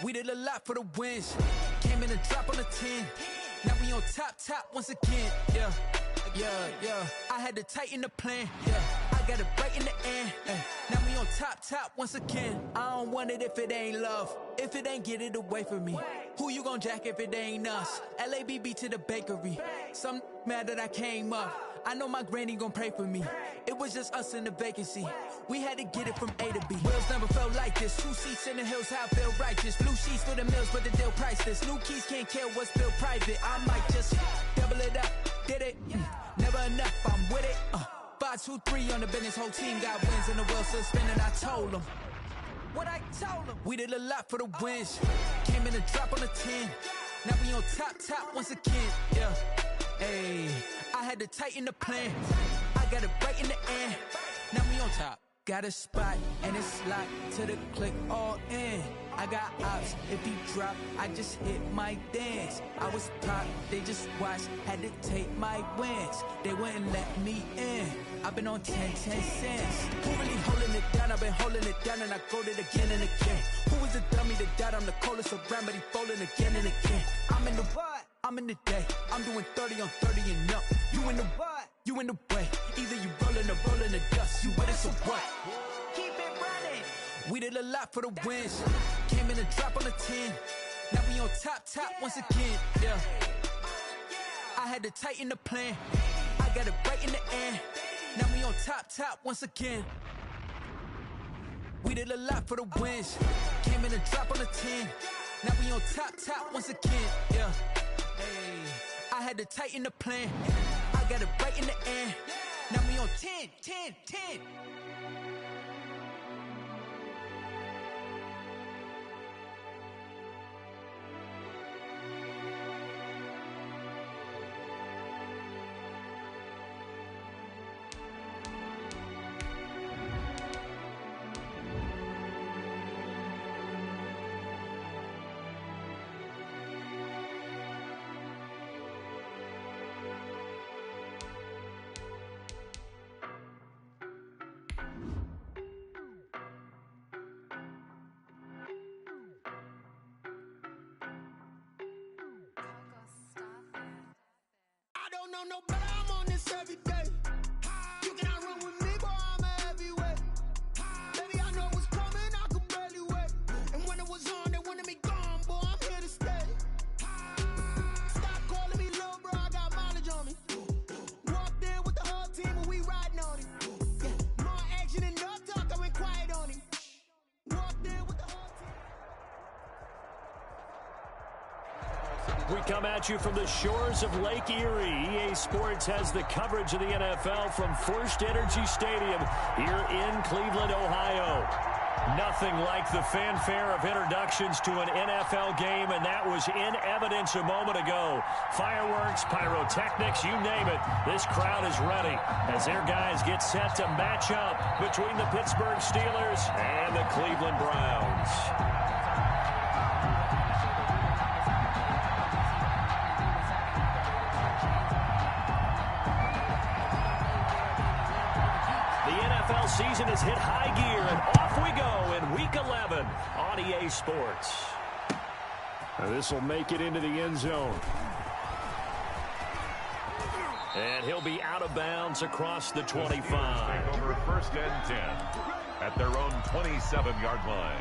We did a lot for the wins. Came in a drop on the 10. Now we on top once again. Yeah. I had to tighten the plan. Yeah. I got it right in the end. Now we on top once again. I don't want it if it ain't love. If it ain't, get it away from me. Who you gon' jack if it ain't us? LABB to the bakery. Some mad that I came up. I know my granny gon' pray for me. It was just us in the vacancy. We had to get it from A to B. Wheels never felt like this. 2 seats in the hills, how I feel righteous. Blue sheets for the mills, but the deal priceless. New keys can't kill what's built private. I might just double it up. Did it? Never enough, I'm with it. 5, 2, 3 on the business. Whole team got wins and the wheels still spinning. I told them what I told them. We did a lot for the wins. Came in a drop on the 10. Now we on top once again. Yeah. Hey, I had to tighten the plan. I got it right in the end. Now we on top. Got a spot and it's locked to the click all in. I got ops, if he drop, I just hit my dance. I was pop, they just watched, had to take my wins. They wouldn't let me in. I've been on 10 cents. Who really holding it down? I've been holding it down and I go it again and again. Who is the dummy that died? I'm the coldest around, but he folding again and again. I'm in the what? I'm in the day. I'm doing 30 on 30 and up. You in the what? You in the way. Either you rolling or rolling the dust. You with it, so what? Keep it running. We did a lot for the wins. Came in a drop on the 10. Now we on top once again. Yeah. I had to tighten the plan. I got it right in the end. Now we on top once again. We did a lot for the wins. Came in a drop on the 10. Now we on top once again. Yeah. Hey, I had to tighten the plan. I got it right in the end. Now we on 10. No better, I'm on this every day. You cannot run with me, boy, I'm a heavyweight. Baby, I know what's coming, I could barely wait. And when it was on, they wanted me gone, boy, I'm here to stay. Stop calling me little bro, I got mileage on me. Walked in with the whole team and we riding on it. Yeah, more action and no talk, I went quiet on him. Walked in with the whole team. We come at you from the shores of Lake Erie. EA Sports has the coverage of the NFL from First Energy Stadium here in Cleveland, Ohio. Nothing like the fanfare of introductions to an NFL game, and that was in evidence a moment ago. Fireworks, pyrotechnics, you name it. This crowd is ready as their guys get set to match up between the Pittsburgh Steelers and the Cleveland Browns. Season has hit high gear, and off we go in Week 11 on EA Sports. This will make it into the end zone. And he'll be out of bounds across the 25. Take over 1st and 10 at their own 27-yard line.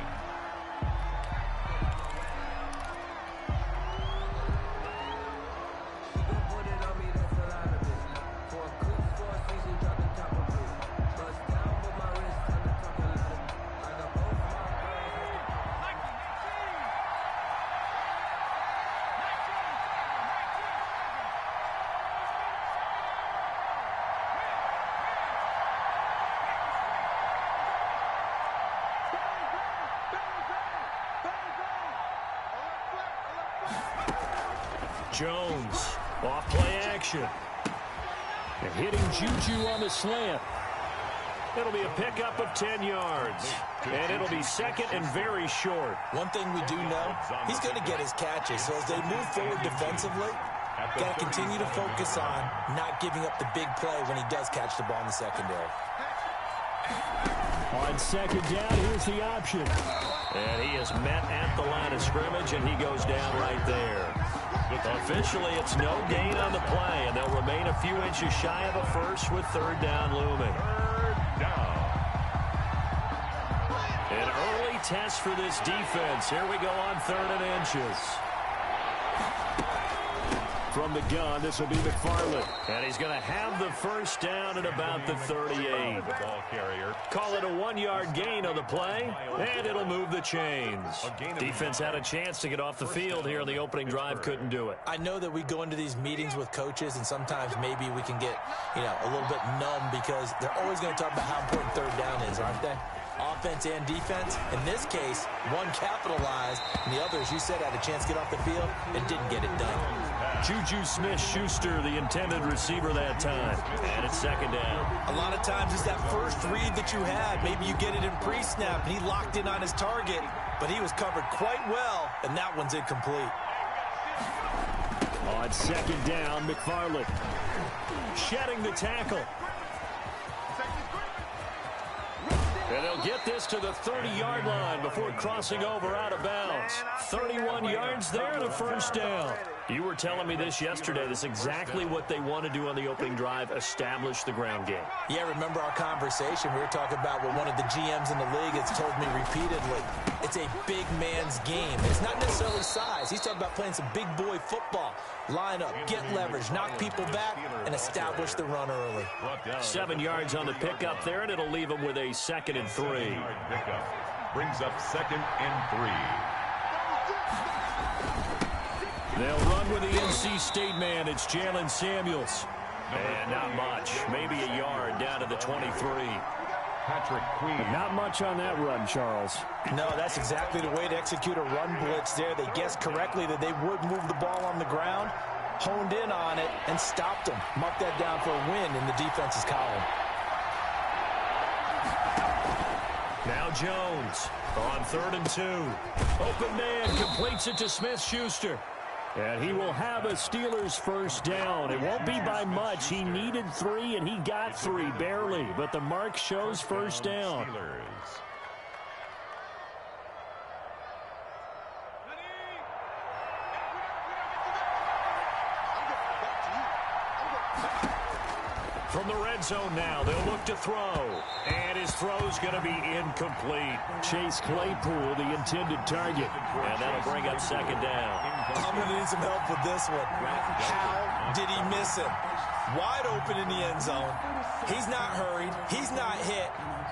Jones, off-play action. And hitting Juju on the slant. It'll be a pickup of 10 yards. And it'll be second and very short. One thing we do know, he's going to get his catches. So as they move forward defensively, got to continue to focus on not giving up the big play when he does catch the ball in the secondary. On second down, here's the option. And he is met at the line of scrimmage, and he goes down right there. Officially, it's no gain on the play, and they'll remain a few inches shy of a first with third down looming. Third down. An early test for this defense. Here we go on 3rd and inches. From the gun, this will be McFarland. And he's going to have the first down at about the 38. The ball carrier. Call it a 1-yard gain on the play, and it'll move the chains. Defense had a chance to get off the field here on the opening drive, couldn't do it. I know that we go into these meetings with coaches, and sometimes maybe we can get, a little bit numb because they're always going to talk about how important third down is, aren't they? Offense and defense. In this case, one capitalized, and the other, as you said, had a chance to get off the field and didn't get it done. Juju Smith-Schuster, the intended receiver that time. And it's second down. A lot of times it's that first read that you had. Maybe you get it in pre-snap, and he locked in on his target, but he was covered quite well, and that one's incomplete. On second down, McFarland shedding the tackle. And they'll get this to the 30-yard line before crossing over out of bounds. 31 yards there and a first down. You were telling me this yesterday. This is exactly what they want to do on the opening drive, establish the ground game. Yeah, remember our conversation. We were talking about what one of the GMs in the league has told me repeatedly. It's a big man's game. It's not necessarily size. He's talking about playing some big boy football. Line up, get leverage, knock people back, and establish the run early. 7 yards on the pickup there, and it'll leave them with a 2nd and 3. Brings up 2nd and 3. They'll run with the NC State man. It's Jalen Samuels. And not much. Maybe a yard down to the 23. Patrick Queen. Not much on that run, Charles. No, that's exactly the way to execute a run blitz there. They guessed correctly that they would move the ball on the ground, honed in on it, and stopped them. Mark that down for a win in the defense's column. Now Jones on 3rd and 2. Open man completes it to Smith-Schuster. And he will have a Steelers first down. It won't be by much. He needed 3, and he got 3, barely. But the mark shows first down. From the red zone now, they'll look to throw. And his throw's going to be incomplete. Chase Claypool, the intended target. And that'll bring up second down. I'm going to need some help with this one. How did he miss him? Wide open in the end zone. He's not hurried. He's not hit.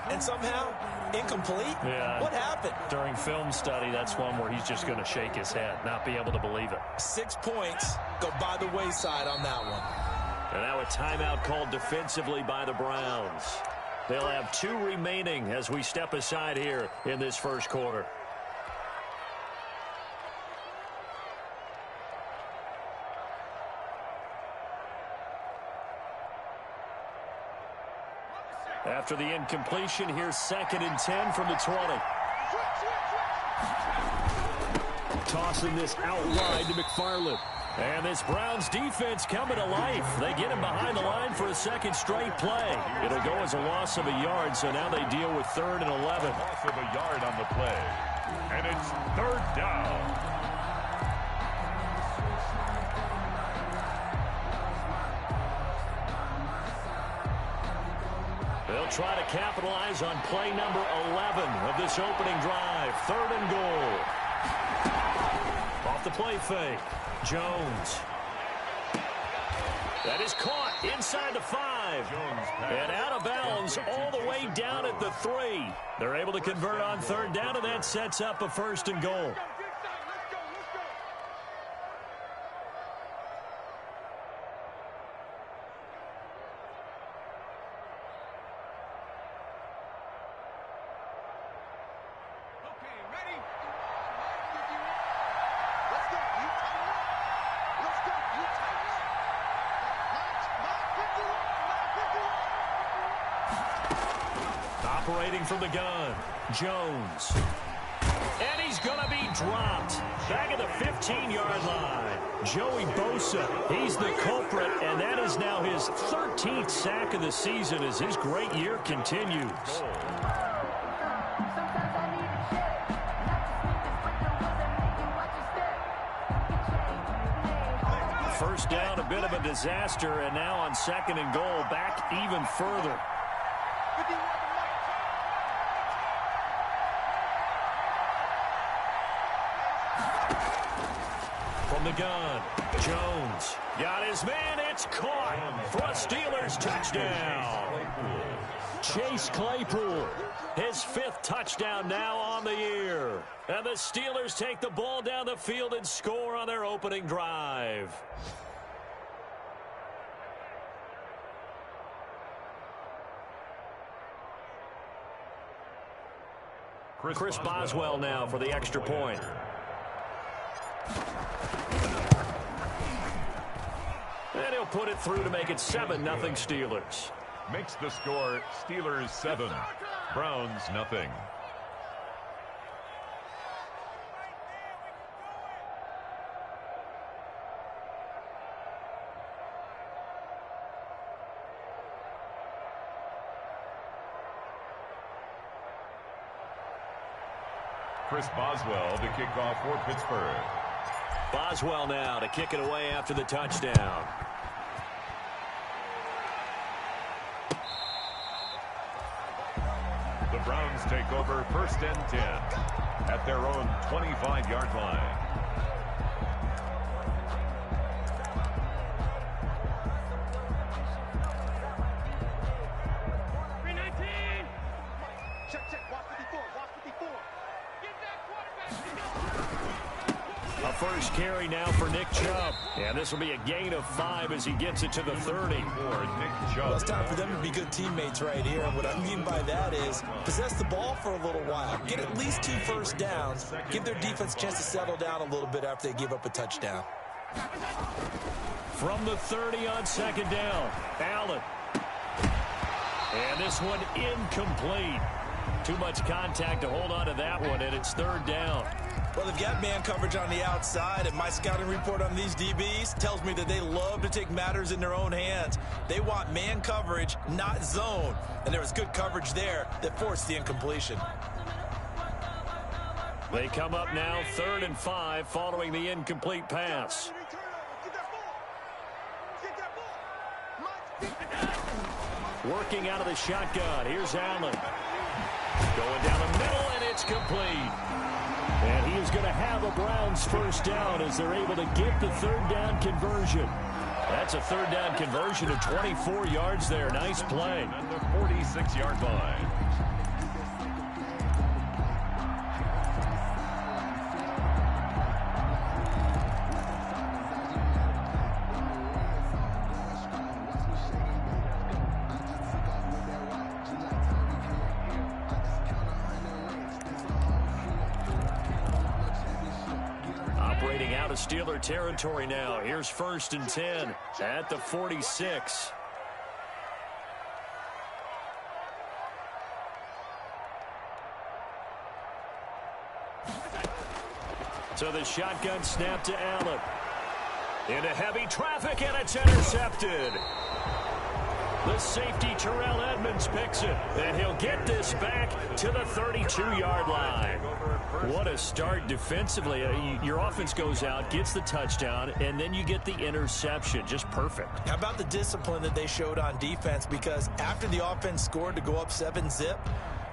And somehow, incomplete? Yeah. What happened? During film study, that's one where he's just going to shake his head, not be able to believe it. 6 points go by the wayside on that one. And now a timeout called defensively by the Browns. They'll have 2 remaining as we step aside here in this first quarter. After the incompletion, here's 2nd and 10 from the 20. Tossing this out wide to McFarland. And this Browns defense coming to life. They get him behind the line for a 2nd straight play. It'll go as a loss of a yard, so now they deal with 3rd and 11. Loss of a yard on the play. And it's 3rd down. They'll try to capitalize on play number 11 of this opening drive. 3rd and goal. Off the play fake. Jones. That is caught inside the 5. And out of bounds all the way down at the 3. They're able to convert on 3rd down, and that sets up a 1st and goal. Operating from the gun, Jones. And he's going to be dropped. Back at the 15-yard line. Joey Bosa, he's the culprit, and that is now his 13th sack of the season as his great year continues. First down, a bit of a disaster, and now on 2nd and goal, back even further. From the gun, Jones got his man. It's caught for a Steelers touchdown. Chase Claypool, his 5th touchdown now on the year. And the Steelers take the ball down the field and score on their opening drive. Chris Boswell now for the extra point. And he'll put it through to make it 7-0 Steelers. Makes the score Steelers 7, Browns nothing. Chris Boswell to kick off for Pittsburgh. Boswell now to kick it away after the touchdown. The Browns take over 1st and 10 at their own 25-yard line. A first carry now for Nick Chubb. And this will be a gain of 5 as he gets it to the 30. For Nick Chubb. Well, it's time for them to be good teammates right here. And what I mean by that is possess the ball for a little while. Get at least 2 first downs. Give their defense a chance to settle down a little bit after they give up a touchdown. From the 30 on 2nd down, Allen. And this one incomplete. Too much contact to hold on to that one, and it's 3rd down. Well, they've got man coverage on the outside, and my scouting report on these DBs tells me that they love to take matters in their own hands. They want man coverage, not zone. And there was good coverage there that forced the incompletion. They come up now 3rd and 5 following the incomplete pass. Working out of the shotgun. Here's Allen. Going down the middle, and it's complete. And he is going to have a Browns first down as they're able to get the 3rd down conversion. That's a 3rd down conversion of 24 yards there. Nice play. And the 46-yard line. Operating out of Steeler territory now. Here's 1st and 10 at the 46. So the shotgun snap to Allen. Into heavy traffic, and it's intercepted. The safety, Terrell Edmonds, picks it, and he'll get this back to the 32-yard line. What a start defensively. Your offense goes out, gets the touchdown, and then you get the interception. Just perfect. How about the discipline that they showed on defense? Because after the offense scored to go up 7-zip,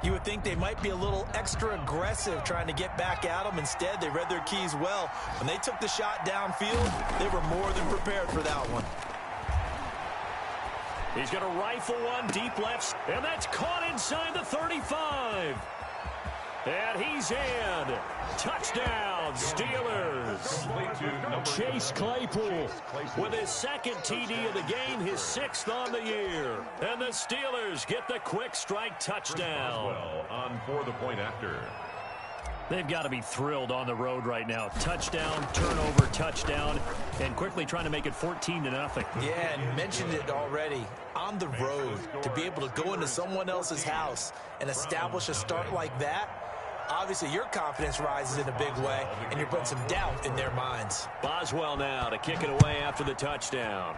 you would think they might be a little extra aggressive trying to get back at them. Instead, they read their keys well. When they took the shot downfield, they were more than prepared for that one. He's going to rifle one deep left, and that's caught inside the 35. And he's in. Touchdown, Steelers. Chase Claypool with his 2nd TD of the game, his 6th on the year. And the Steelers get the quick strike touchdown. On for the point after. They've got to be thrilled on the road right now. Touchdown, turnover, touchdown, and quickly trying to make it 14-0. Yeah, and mentioned it already. On the road, to be able to go into someone else's house and establish a start like that, obviously your confidence rises in a big way, and you're putting some doubt in their minds. Boswell now to kick it away after the touchdown.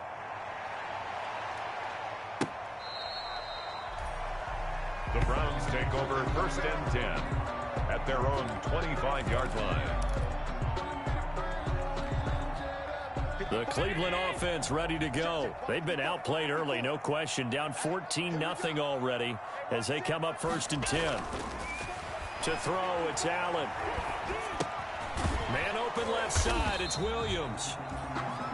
The Browns take over 1st and 10 at their own 25-yard line. The Cleveland offense ready to go. They've been outplayed early, no question. Down 14-0 already as they come up 1st and 10. To throw, it's Allen. Man open left side, it's Williams.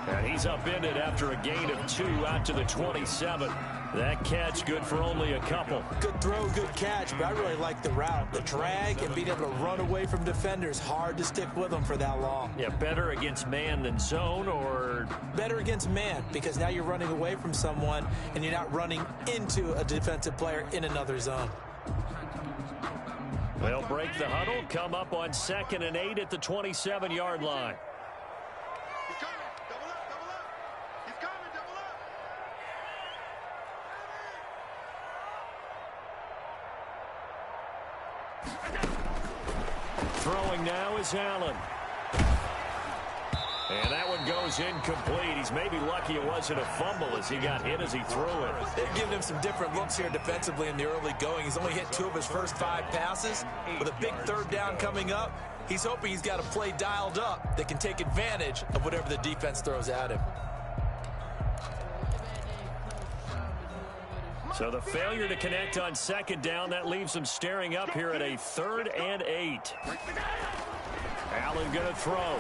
And he's upended after a gain of 2 out to the 27. That catch good for only a couple. Good throw, good catch, but I really like the route. The drag and being able to run away from defenders. Hard to stick with them for that long. Yeah, better against man than zone, or? Better against man, because now you're running away from someone and you're not running into a defensive player in another zone. They'll break the huddle, come up on 2nd and 8 at the 27-yard line. He's coming. Double up, double up. He's coming, double up. Throwing now is Allen. And that one goes incomplete. He's maybe lucky it wasn't a fumble as he got hit as he threw it. They've given him some different looks here defensively in the early going. He's only hit 2 of his first 5 passes. With a big 3rd down coming up, he's hoping he's got a play dialed up that can take advantage of whatever the defense throws at him. So the failure to connect on 2nd down, that leaves them staring up here at a 3rd and 8. Allen going to throw.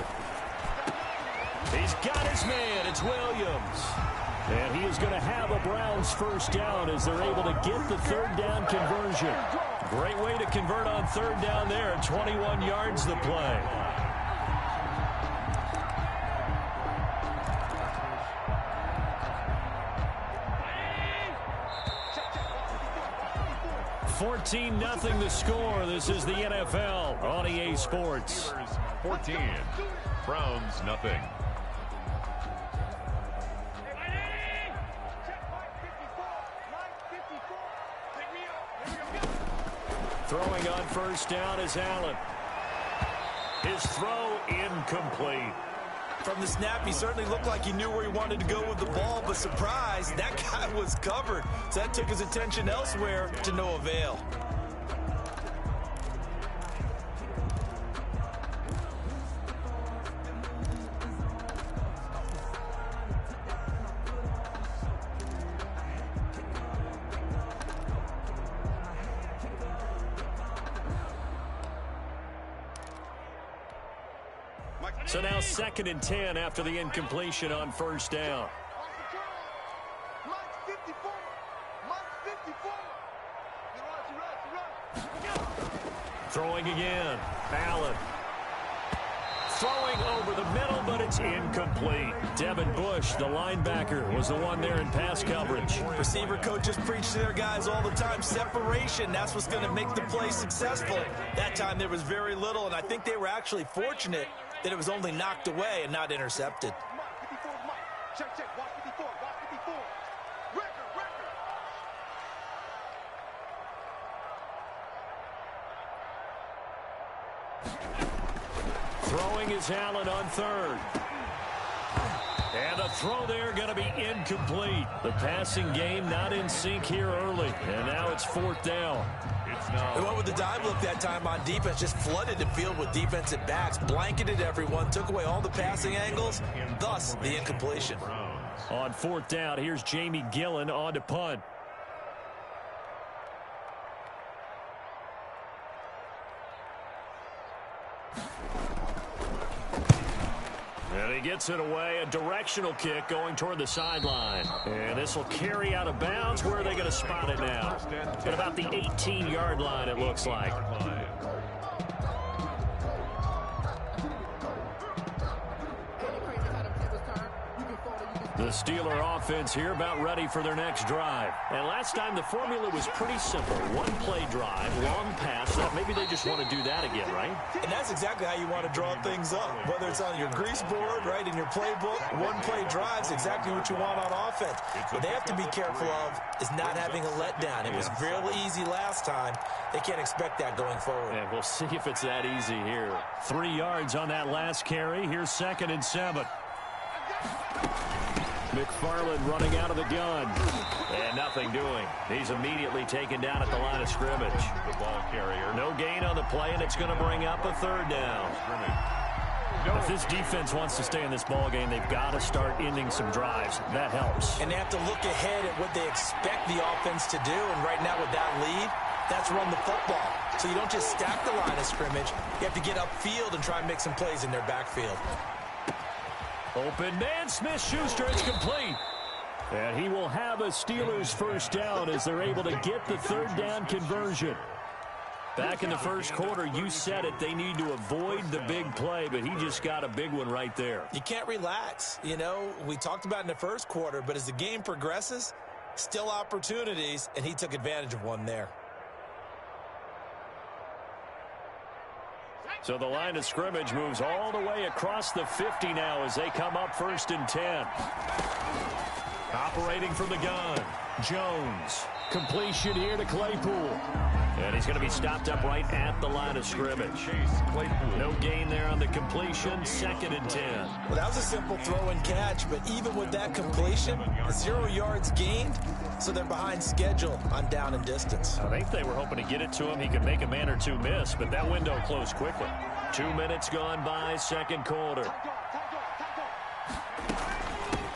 He's got his man. It's Williams. And he is going to have a Browns 1st down as they're able to get the 3rd down conversion. Great way to convert on 3rd down there. 21 yards the play. $14-0 the score. This is the NFL on EA Sports. 14, Browns nothing. Throwing on 1st down is Allen. His throw incomplete. From the snap, he certainly looked like he knew where he wanted to go with the ball, but surprise, that guy was covered. So that took his attention elsewhere to no avail. So now 2nd and 10 after the incompletion on 1st down. Throwing again. Allen. Throwing over the middle, but it's incomplete. Devin Bush, the linebacker, was the one there in pass coverage. Receiver coaches preach to their guys all the time. Separation, that's what's going to make the play successful. That time there was very little, and I think they were actually fortunate that it was only knocked away and not intercepted. Throwing is Allen on 3rd. And a throw there going to be incomplete. The passing game not in sync here early. And now it's 4th down. They went with the dime look that time on defense, just flooded the field with defensive backs, blanketed everyone, took away all the passing angles, thus the incompletion. On 4th down, here's Jamie Gillen on to punt. And he gets it away, a directional kick going toward the sideline. And this will carry out of bounds. Where are they going to spot it now? At about the 18-yard line, it looks like. The Steeler offense here about ready for their next drive. And last time the formula was pretty simple. One play drive, long pass. Maybe they just want to do that again, right? And that's exactly how you want to draw things up. Whether it's on your grease board, right, in your playbook, one play drive is exactly what you want on offense. What they have to be careful of is not having a letdown. It was real easy last time. They can't expect that going forward. And we'll see if it's that easy here. 3 yards on that last carry. Here's 2nd and 7. McFarland running out of the gun. And nothing doing. He's immediately taken down at the line of scrimmage. The ball carrier. No gain on the play, and it's going to bring up a 3rd down. If this defense wants to stay in this ball game, they've got to start ending some drives. That helps. And they have to look ahead at what they expect the offense to do. And right now with that lead, that's run the football. So you don't just stack the line of scrimmage. You have to get upfield and try and make some plays in their backfield. Open man, Smith-Schuster, it's complete. And he will have a Steelers first down as they're able to get the third down conversion. Back in the first quarter, you said it, they need to avoid the big play, but he just got a big one right there. You can't relax. You know, we talked about in the first quarter, but as the game progresses, still opportunities, and he took advantage of one there. So the line of scrimmage moves all the way across the 50 now as they come up 1st and 10. Operating from the gun, Jones. Completion here to Claypool. And he's going to be stopped up right at the line of scrimmage. No gain there on the completion, 2nd and 10. Well, that was a simple throw and catch, but even with that completion, 0 yards gained, so they're behind schedule on down and distance. I think they were hoping to get it to him. He could make a man or two miss, but that window closed quickly. 2 minutes gone by, second quarter.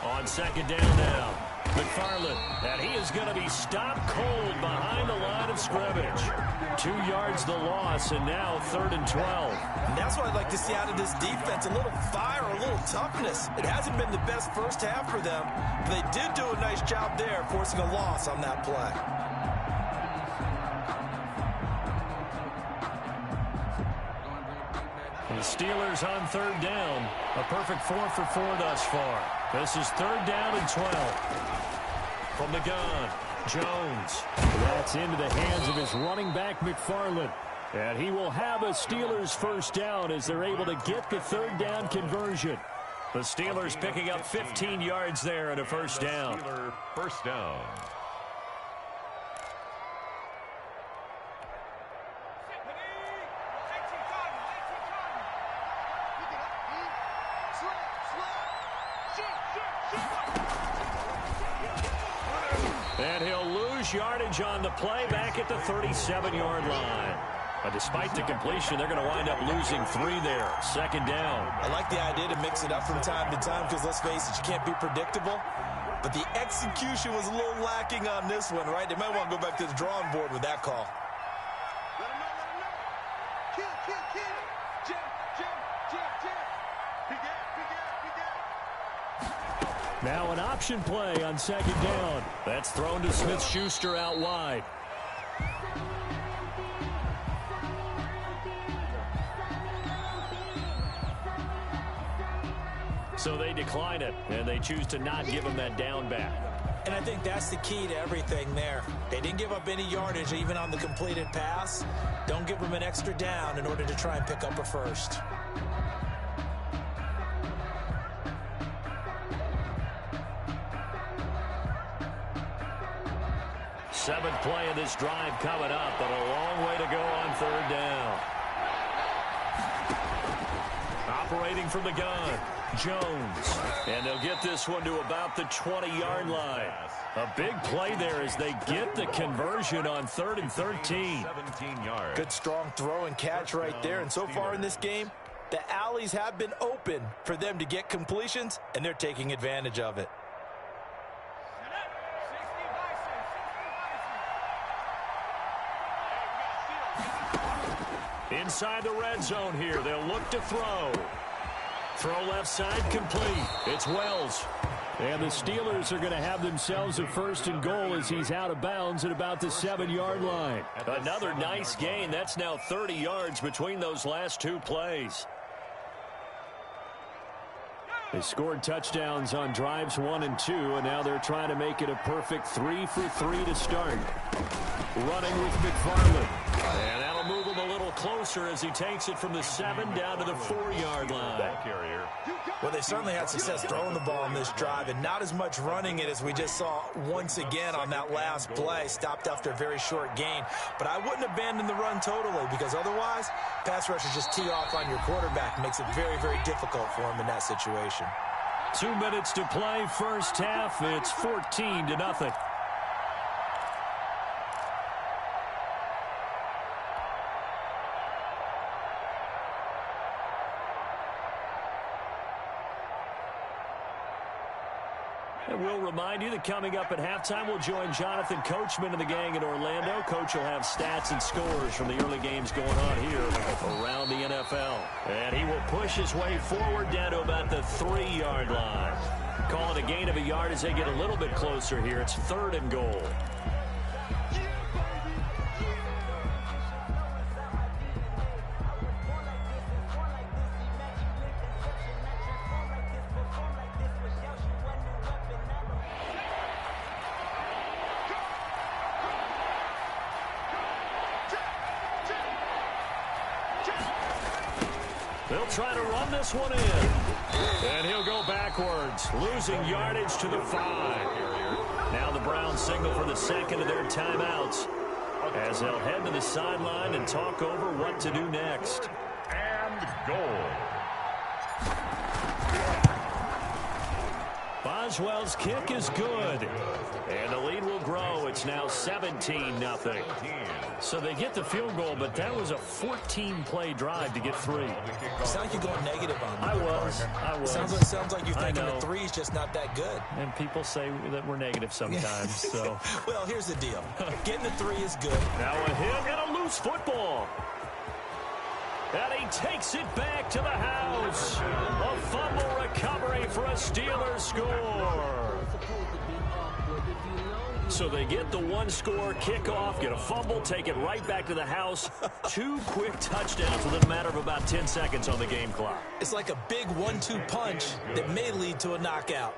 On 2nd down now, McFarland, and he is going to be stopped cold behind the line of scrimmage. 2 yards the loss, and now 3rd and 12. And that's what I'd like to see out of this defense, a little fire, a little toughness. It hasn't been the best first half for them, but they did do a nice job there, forcing a loss on that play. The Steelers on 3rd down. A perfect 4 for 4 thus far. This is 3rd down and 12. From the gun, Jones. That's into the hands of his running back, McFarland. And he will have a Steelers first down as they're able to get the 3rd down conversion. The Steelers picking up 15 yards there and a first down. First down. And he'll lose yardage on the play back at the 37-yard line. But despite the completion, they're going to wind up losing 3 there. 2nd down. I like the idea to mix it up from time to time because, let's face it, you can't be predictable. But the execution was a little lacking on this one, right? They might want to go back to the drawing board with that call. Let him know. Kill. Jim. Now an option play on 2nd down. That's thrown to Smith-Schuster out wide. So they decline it, and they choose to not give him that down back. And I think that's the key to everything there. They didn't give up any yardage even on the completed pass. Don't give them an extra down in order to try and pick up a first. Seventh play of this drive coming up, but a long way to go on 3rd down. Operating from the gun, Jones. And they'll get this one to about the 20-yard line. A big play there as they get the conversion on 3rd and 13. 17 yards. Good strong throw and catch right there. And so far in this game, the alleys have been open for them to get completions, and they're taking advantage of it. Inside the red zone here, they'll look to throw. Throw left side complete. It's Wells. And the Steelers are going to have themselves a 1st and goal as he's out of bounds at about the 7-yard line. Another nice gain. That's now 30 yards between those last 2 plays. They scored touchdowns on drives 1 and 2, and now they're trying to make it a perfect 3 for 3 to start. Running with McFarland. And that'll move him a little closer as he takes it from the 7 down to the 4-yard line. Well, they certainly had success throwing the ball on this drive, and not as much running it as we just saw once again on that last play, stopped after a very short gain. But I wouldn't abandon the run totally, because otherwise, pass rushers just tee off on your quarterback and makes it very, very difficult for him in that situation. 2 minutes to play, first half. It's 14-0. And we'll remind you that coming up at halftime, we'll join Jonathan Coachman and the gang in Orlando. Coach will have stats and scores from the early games going on here around the NFL. And he will push his way forward down to about the 3-yard line. Call it a gain of a yard as they get a little bit closer here. It's 3rd and goal. They'll try to run this one in. And he'll go backwards, losing yardage to the 5. Now the Browns signal for the second of their timeouts as they'll head to the sideline and talk over what to do next. And goal. Boswell's kick is good. And the lead will grow. It's now 17-0. So they get the field goal, but that was a 14-play drive to get 3. You sound like you're going negative on me. I was. Sounds like you're thinking the 3 is just not that good. And people say that we're negative sometimes. So, well, here's the deal. Getting the 3 is good. Now a hit and a loose football. And he takes it back to the house. A fumble recovery for a Steelers score. So they get the 1-score kickoff, get a fumble, take it right back to the house. 2 quick touchdowns within a matter of about 10 seconds on the game clock. It's like a big 1-2 punch that may lead to a knockout.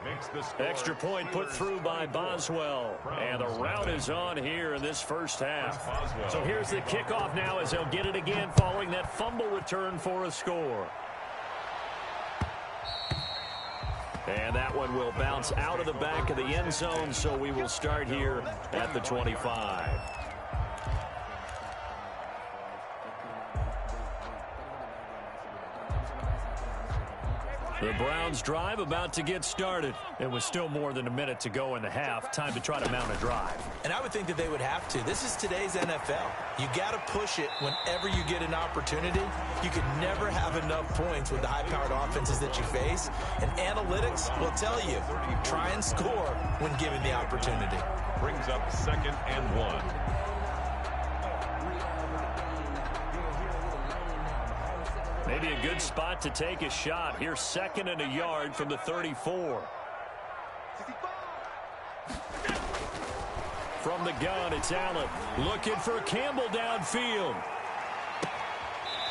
Extra point put through by Boswell. And the route is on here in this first half. So here's the kickoff now as they'll get it again following that fumble return for a score. And that one will bounce out of the back of the end zone, so we will start here at the 25. The Browns drive about to get started. It was still more than a minute to go in the half. Time to try to mount a drive. And I would think that they would have to. This is today's NFL. You got to push it whenever you get an opportunity. You can never have enough points with the high-powered offenses that you face. And analytics will tell you, try and score when given the opportunity. Brings up 2nd and 1. Maybe a good spot to take a shot. Here's 2nd and a yard from the 34. From the gun, it's Allen. Looking for Campbell downfield.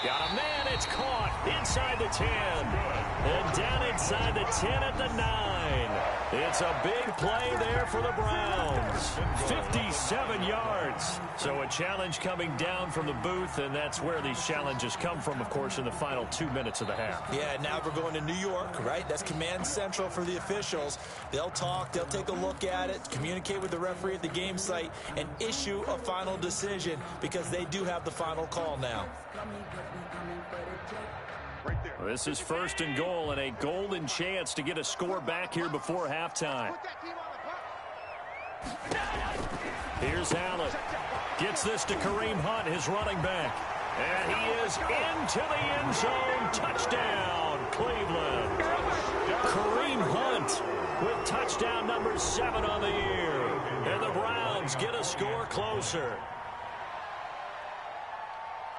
Got a man, it's caught inside the 10. And down inside the 10 at the 9. It's a big play there for the Browns. 57 yards. So a challenge coming down from the booth, and that's where these challenges come from, of course, in the final 2 minutes of the half. Yeah, now we're going to New York, right? That's command central for the officials. They'll talk, they'll take a look at it, communicate with the referee at the game site, and issue a final decision because they do have the final call now. This is 1st and goal and a golden chance to get a score back here before halftime. Here's Allen. Gets this to Kareem Hunt, his running back. And he is into the end zone. Touchdown, Cleveland. Kareem Hunt with touchdown number 7 on the year. And the Browns get a score closer.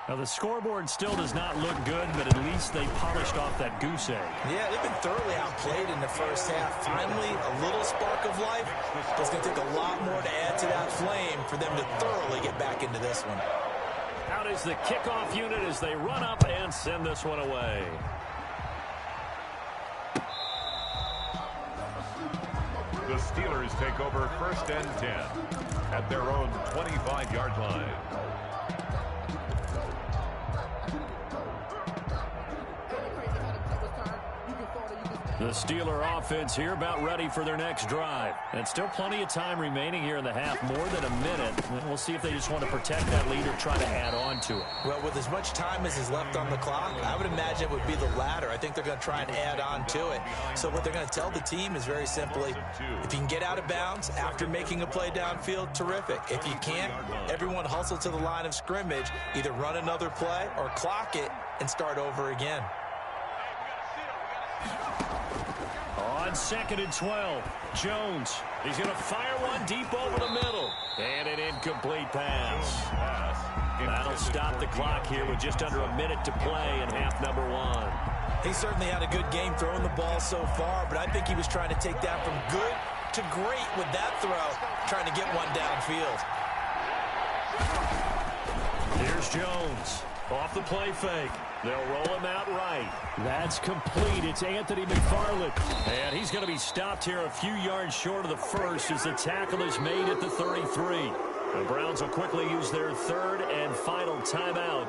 Now, the scoreboard still does not look good, but at least they polished off that goose egg. Yeah, they've been thoroughly outplayed in the first half. Finally, a little spark of life. But it's going to take a lot more to add to that flame for them to thoroughly get back into this one. Out is the kickoff unit as they run up and send this one away. The Steelers take over 1st and 10 at their own 25-yard line. The Steeler offense here about ready for their next drive. And still plenty of time remaining here in the half, more than a minute. We'll see if they just want to protect that lead or try to add on to it. Well, with as much time as is left on the clock, I would imagine it would be the latter. I think they're going to try and add on to it. So what they're going to tell the team is very simply, if you can get out of bounds after making a play downfield, terrific. If you can't, everyone hustle to the line of scrimmage, either run another play or clock it and start over again. On On 2nd and 12, Jones. He's going to fire one deep over the middle. And an incomplete pass. That'll stop the clock here with just under a minute to play in half number 1. He certainly had a good game throwing the ball so far, but I think he was trying to take that from good to great with that throw, trying to get one downfield. Here's Jones. Off the play fake. They'll roll him out right. That's complete. It's Anthony McFarland. And he's going to be stopped here a few yards short of the first as the tackle is made at the 33. The Browns will quickly use their third and final timeout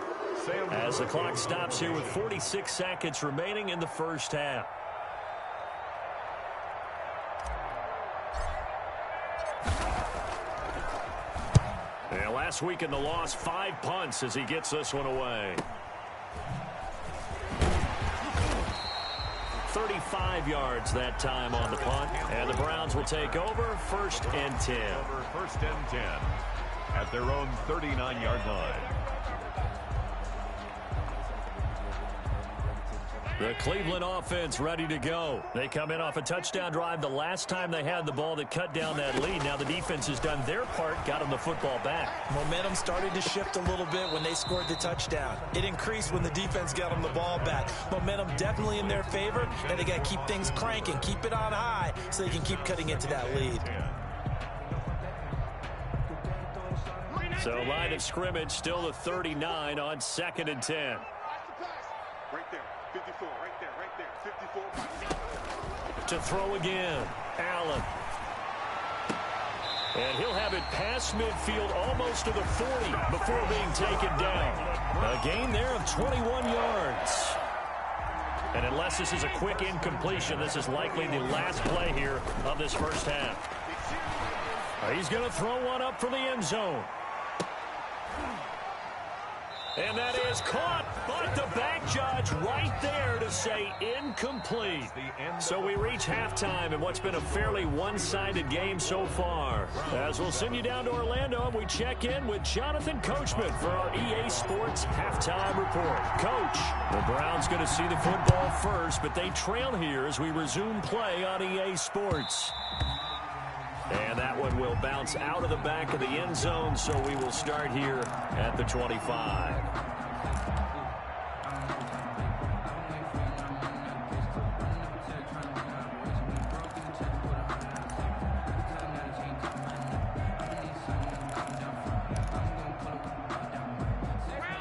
as the clock stops here with 46 seconds remaining in the first half. And last week in the loss, 5 punts as he gets this one away. 35 yards that time on the punt. And the Browns will take over 1st and 10. First and 10 at their own 39-yard line. The Cleveland offense ready to go. They come in off a touchdown drive the last time they had the ball that cut down that lead. Now the defense has done their part, got them the football back. Momentum started to shift a little bit when they scored the touchdown. It increased when the defense got them the ball back. Momentum definitely in their favor, and they got to keep things cranking, keep it on high so they can keep cutting into that lead. So line of scrimmage still the 39 on 2nd and 10. Right there. 54, right there, 54. To throw again, Allen. And he'll have it past midfield almost to the 40 before being taken down. A gain there of 21 yards. And unless this is a quick incompletion, this is likely the last play here of this first half. He's going to throw one up for the end zone. And that is caught, but the back judge right there to say incomplete. So we reach halftime in what's been a fairly one-sided game so far. As we'll send you down to Orlando, and we check in with Jonathan Coachman for our EA Sports Halftime Report. Coach, the Browns going to see the football first, but they trail here as we resume play on EA Sports. And that one will bounce out of the back of the end zone, so we will start here at the 25.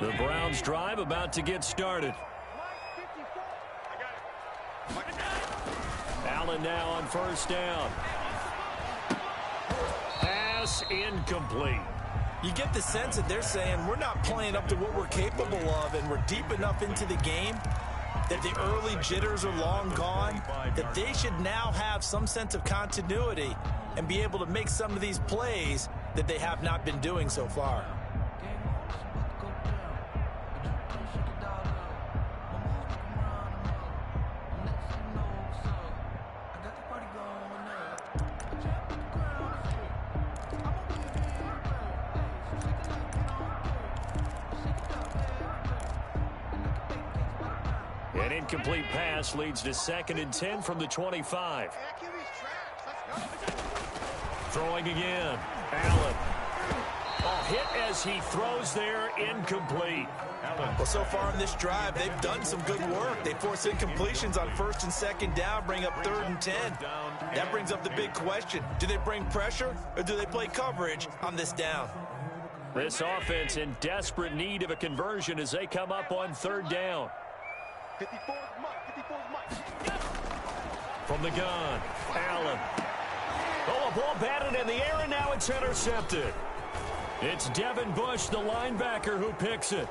The Browns drive about to get started. Allen now on first down. Incomplete. You get the sense that they're saying we're not playing up to what we're capable of, and we're deep enough into the game that the early jitters are long gone, that they should now have some sense of continuity and be able to make some of these plays that they have not been doing so far. An incomplete pass leads to 2nd and 10 from the 25. Throwing again. Allen. A hit as he throws there, incomplete. Well, so far in this drive, they've done some good work. They force incompletions on 1st and 2nd down, bring up 3rd and 10. That brings up the big question. Do they bring pressure or do they play coverage on this down? This offense in desperate need of a conversion as they come up on 3rd down. 54's Mike. From the gun, Allen. Oh, a ball batted in the air, and now it's intercepted. It's Devin Bush, the linebacker, who picks it.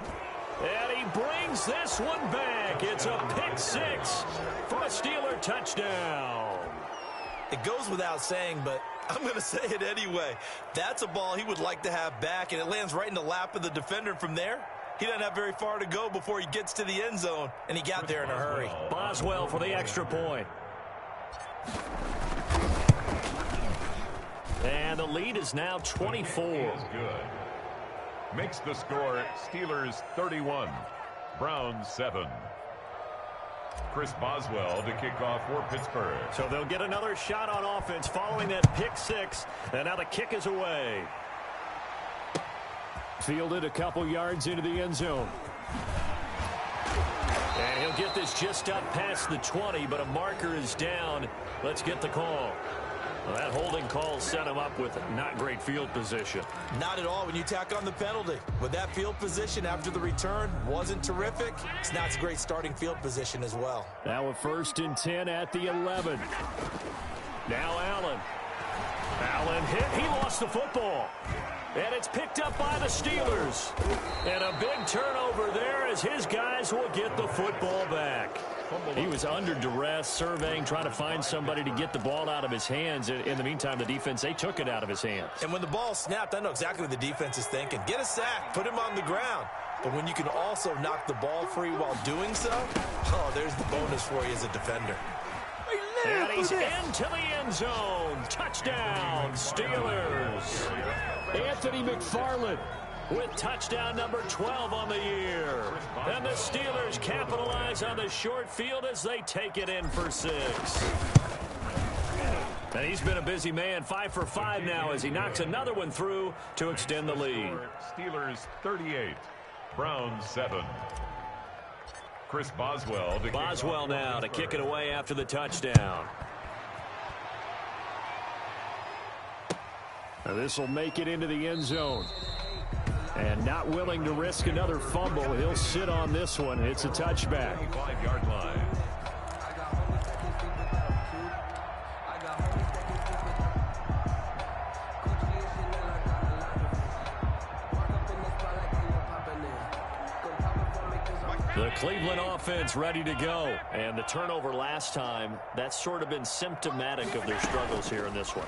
And he brings this one back. It's a pick six for a Steeler touchdown. It goes without saying, but I'm going to say it anyway. That's a ball he would like to have back, and it lands right in the lap of the defender from there. He doesn't have very far to go before he gets to the end zone, and he got there in a hurry. Boswell for the extra point. And the lead is now 24. Is good. Makes the score Steelers 31, Browns 7. Chris Boswell to kick off for Pittsburgh. So they'll get another shot on offense following that pick six. And now the kick is away. Fielded a couple yards into the end zone. And he'll get this just up past the 20, but a marker is down. Let's get the call. Well, that holding call set him up with not great field position. Not at all when you tack on the penalty. With that field position after the return wasn't terrific, it's not a great starting field position as well. Now a 1st and 10 at the 11. Now Allen. Allen hit. He lost the football. And it's picked up by the Steelers. And a big turnover there as his guys will get the football back. He was under duress, surveying, trying to find somebody to get the ball out of his hands. In the meantime, the defense, they took it out of his hands. And when the ball snapped, I know exactly what the defense is thinking. Get a sack, put him on the ground. But when you can also knock the ball free while doing so, oh, there's the bonus for you as a defender. And he's into the end zone. Touchdown, Steelers. Anthony McFarland with touchdown number 12 on the year. And the Steelers capitalize on the short field as they take it in for 6. And he's been a busy man, 5 for 5 now as he knocks another one through to extend the lead. Steelers 38, Browns 7. Chris Boswell to kick it away after the touchdown. Now this will make it into the end zone. And not willing to risk another fumble, he'll sit on this one. It's a touchback. 5-yard line. The Cleveland offense ready to go. And the turnover last time, that's sort of been symptomatic of their struggles here in this one.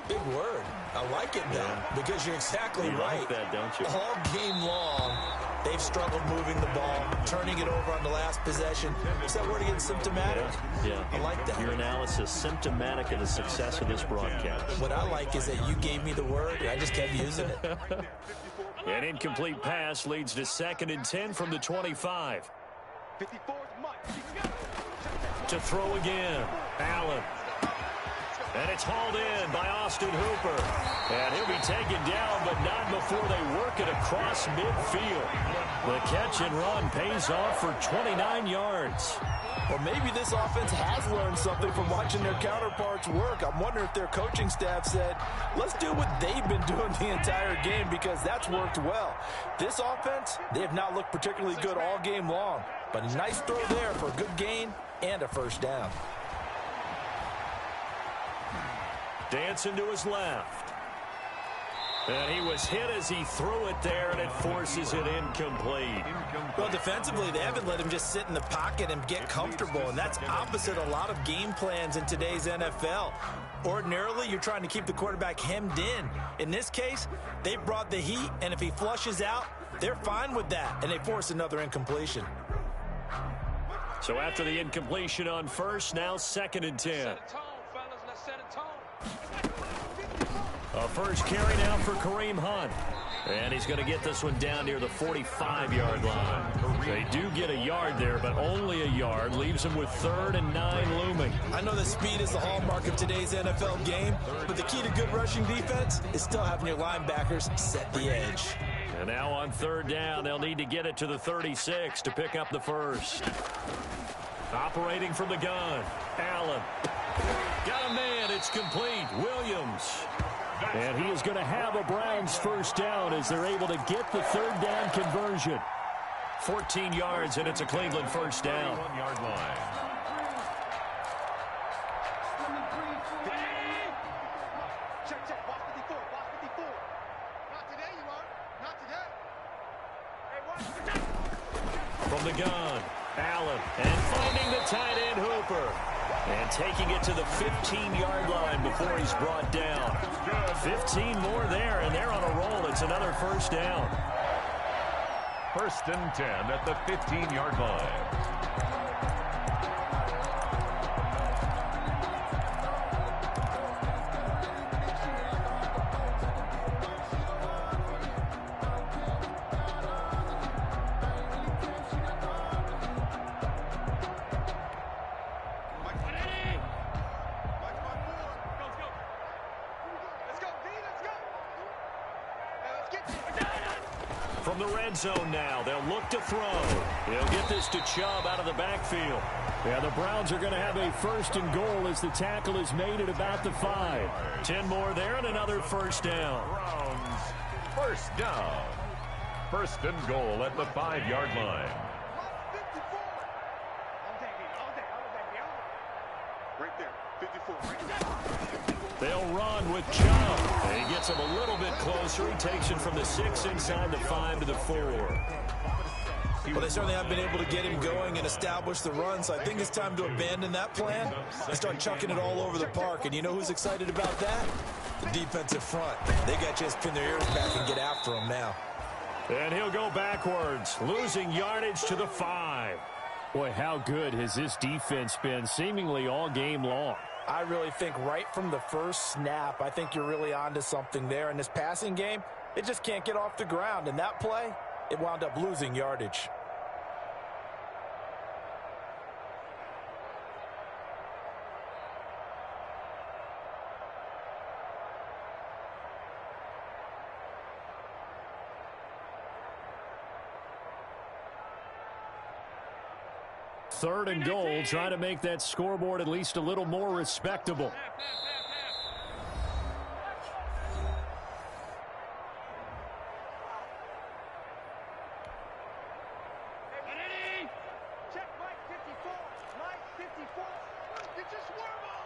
Big word. I like it, though, because you're exactly right. Like that, don't you? All game long, they've struggled moving the ball, turning it over on the last possession. What's that word again? Symptomatic? Yeah. I like that. Your analysis, symptomatic of the success of this broadcast. What I like is that you gave me the word, and I just kept using it. An incomplete pass leads to 2nd and 10 from the 25. 54's Mike. To throw again, Allen. And it's hauled in by Austin Hooper. And he'll be taken down, but not before they work it across midfield. The catch and run pays off for 29 yards. Or maybe this offense has learned something from watching their counterparts work. I'm wondering if their coaching staff said, let's do what they've been doing the entire game because that's worked well. This offense, they have not looked particularly good all game long. But a nice throw there for a good gain and a 1st down. Dancing to his left. And he was hit as he threw it there, and it forces it incomplete. Well, defensively, they haven't let him just sit in the pocket and get comfortable, and that's opposite a lot of game plans in today's NFL. Ordinarily, you're trying to keep the quarterback hemmed in. In this case, they brought the heat, and if he flushes out, they're fine with that, and they force another incompletion. So after the incompletion on 1st, now 2nd and 10. A 1st carry now for Kareem Hunt. And he's going to get this one down near the 45-yard line. They do get a yard there, but only a yard. Leaves him with 3rd and 9 looming. I know that speed is the hallmark of today's NFL game, but the key to good rushing defense is still having your linebackers set the edge. And now on 3rd down, they'll need to get it to the 36 to pick up the 1st. Operating from the gun, Allen. Got a man, it's complete. Williams. And he is going to have a Browns 1st down as they're able to get the 3rd down conversion. 14 yards, and it's a Cleveland 1st down. 1-yard line. Check. Watch 54. Watch 54. Not today, you are. Not today. Hey, watch. From the gun, Allen. And finding the tight end, Hooper. And taking it to the 15-yard line before he's brought down. 15 more there, and they're on a roll. It's another 1st down. 1st and 10 at the 15-yard line. From the red zone now, they'll look to throw. He'll get this to Chubb out of the backfield. Yeah, the Browns are going to have a 1st and goal as the tackle is made at about the 5. 10 more there and another first down. Browns, first down. 1st and goal at the 5-yard line. Right there, 54, right there. They'll run with Chubb. And he gets him a little bit closer. He takes it from the 6 inside the 5 to the 4. Well, they certainly have been able to get him going and establish the run, so I think it's time to abandon that plan and start chucking it all over the park. And you know who's excited about that? The defensive front. They got to just pin their ears back and get after him now. And he'll go backwards, losing yardage to the 5. Boy, how good has this defense been seemingly all game long? I really think right from the first snap, I think you're really onto something there. In this passing game, it just can't get off the ground. And that play, it wound up losing yardage. Third and goal, trying to make that scoreboard at least a little more respectable. Check Mike 54. Mike 54. Get your swerve on.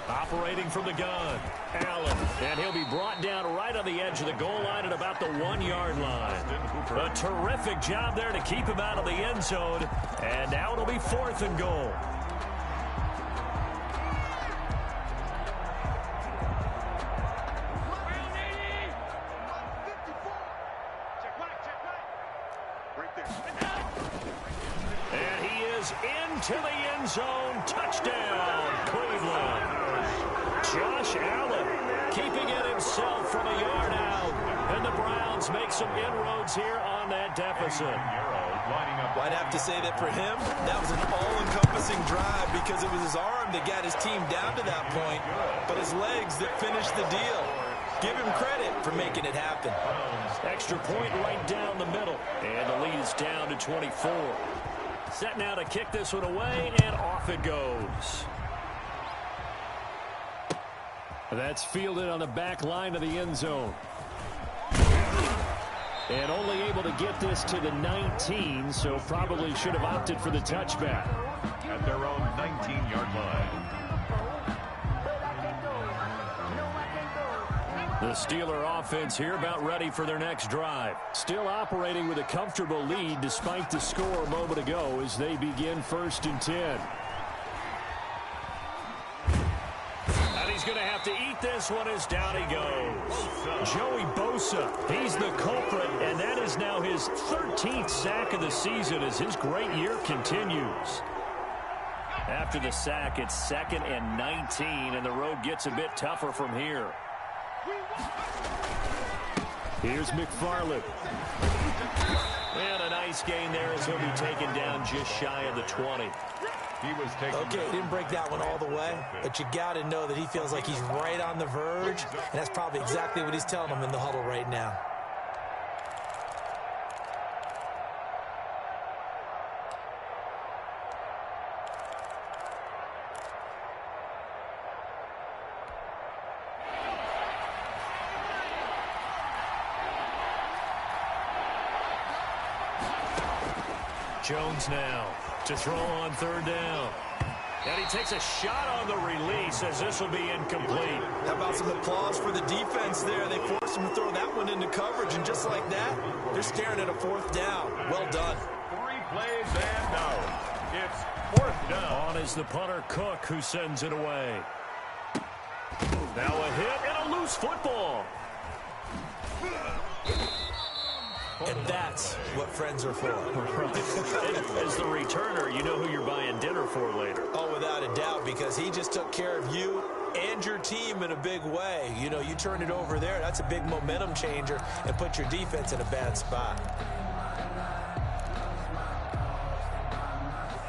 Operating from the gun, Allen, and he'll be brought down right on the edge of the goal line at about the 1-yard line. A terrific job there to keep him out of the end zone, and now it'll be 4th and goal. Check Mike. Right there. And he is into the end zone. Touchdown, Cleveland. Josh Allen keeping it himself from a yard out. And the Browns make some inroads here on that deficit. Well, I'd have to say that for him, that was an all-encompassing drive because it was his arm that got his team down to that point, but his legs that finished the deal. Give him credit for making it happen. Extra point right down the middle. And the lead is down to 24. Set now to kick this one away, and off it goes. That's fielded on the back line of the end zone. And only able to get this to the 19, so probably should have opted for the touchback. At their own 19-yard line. The Steeler offense here about ready for their next drive. Still operating with a comfortable lead despite the score a moment ago as they begin 1st and 10. And he's going to have to eat this one as down he goes. Joey Bosa, he's the culprit, and that is now his 13th sack of the season as his great year continues. After the sack, it's 2nd and 19, and the road gets a bit tougher from here. Here's McFarland. And a nice gain there as he'll be taken down just shy of the 20. He was taken. Okay, didn't break that one all the way, but you got to know that he feels like he's right on the verge, and that's probably exactly what he's telling them in the huddle right now. Jones now to throw on 3rd down. And he takes a shot on the release as this will be incomplete. How about some applause for the defense there? They forced him to throw that one into coverage, and just like that, they're staring at a 4th down. Well done. 3 plays and out. It's 4th down. On is the punter Cook, who sends it away. Now a hit and a loose football. And that's what friends are for. As the returner, you know who you're buying dinner for later. Oh, without a doubt, because he just took care of you and your team in a big way. You know, you turn it over there, that's a big momentum changer and put your defense in a bad spot.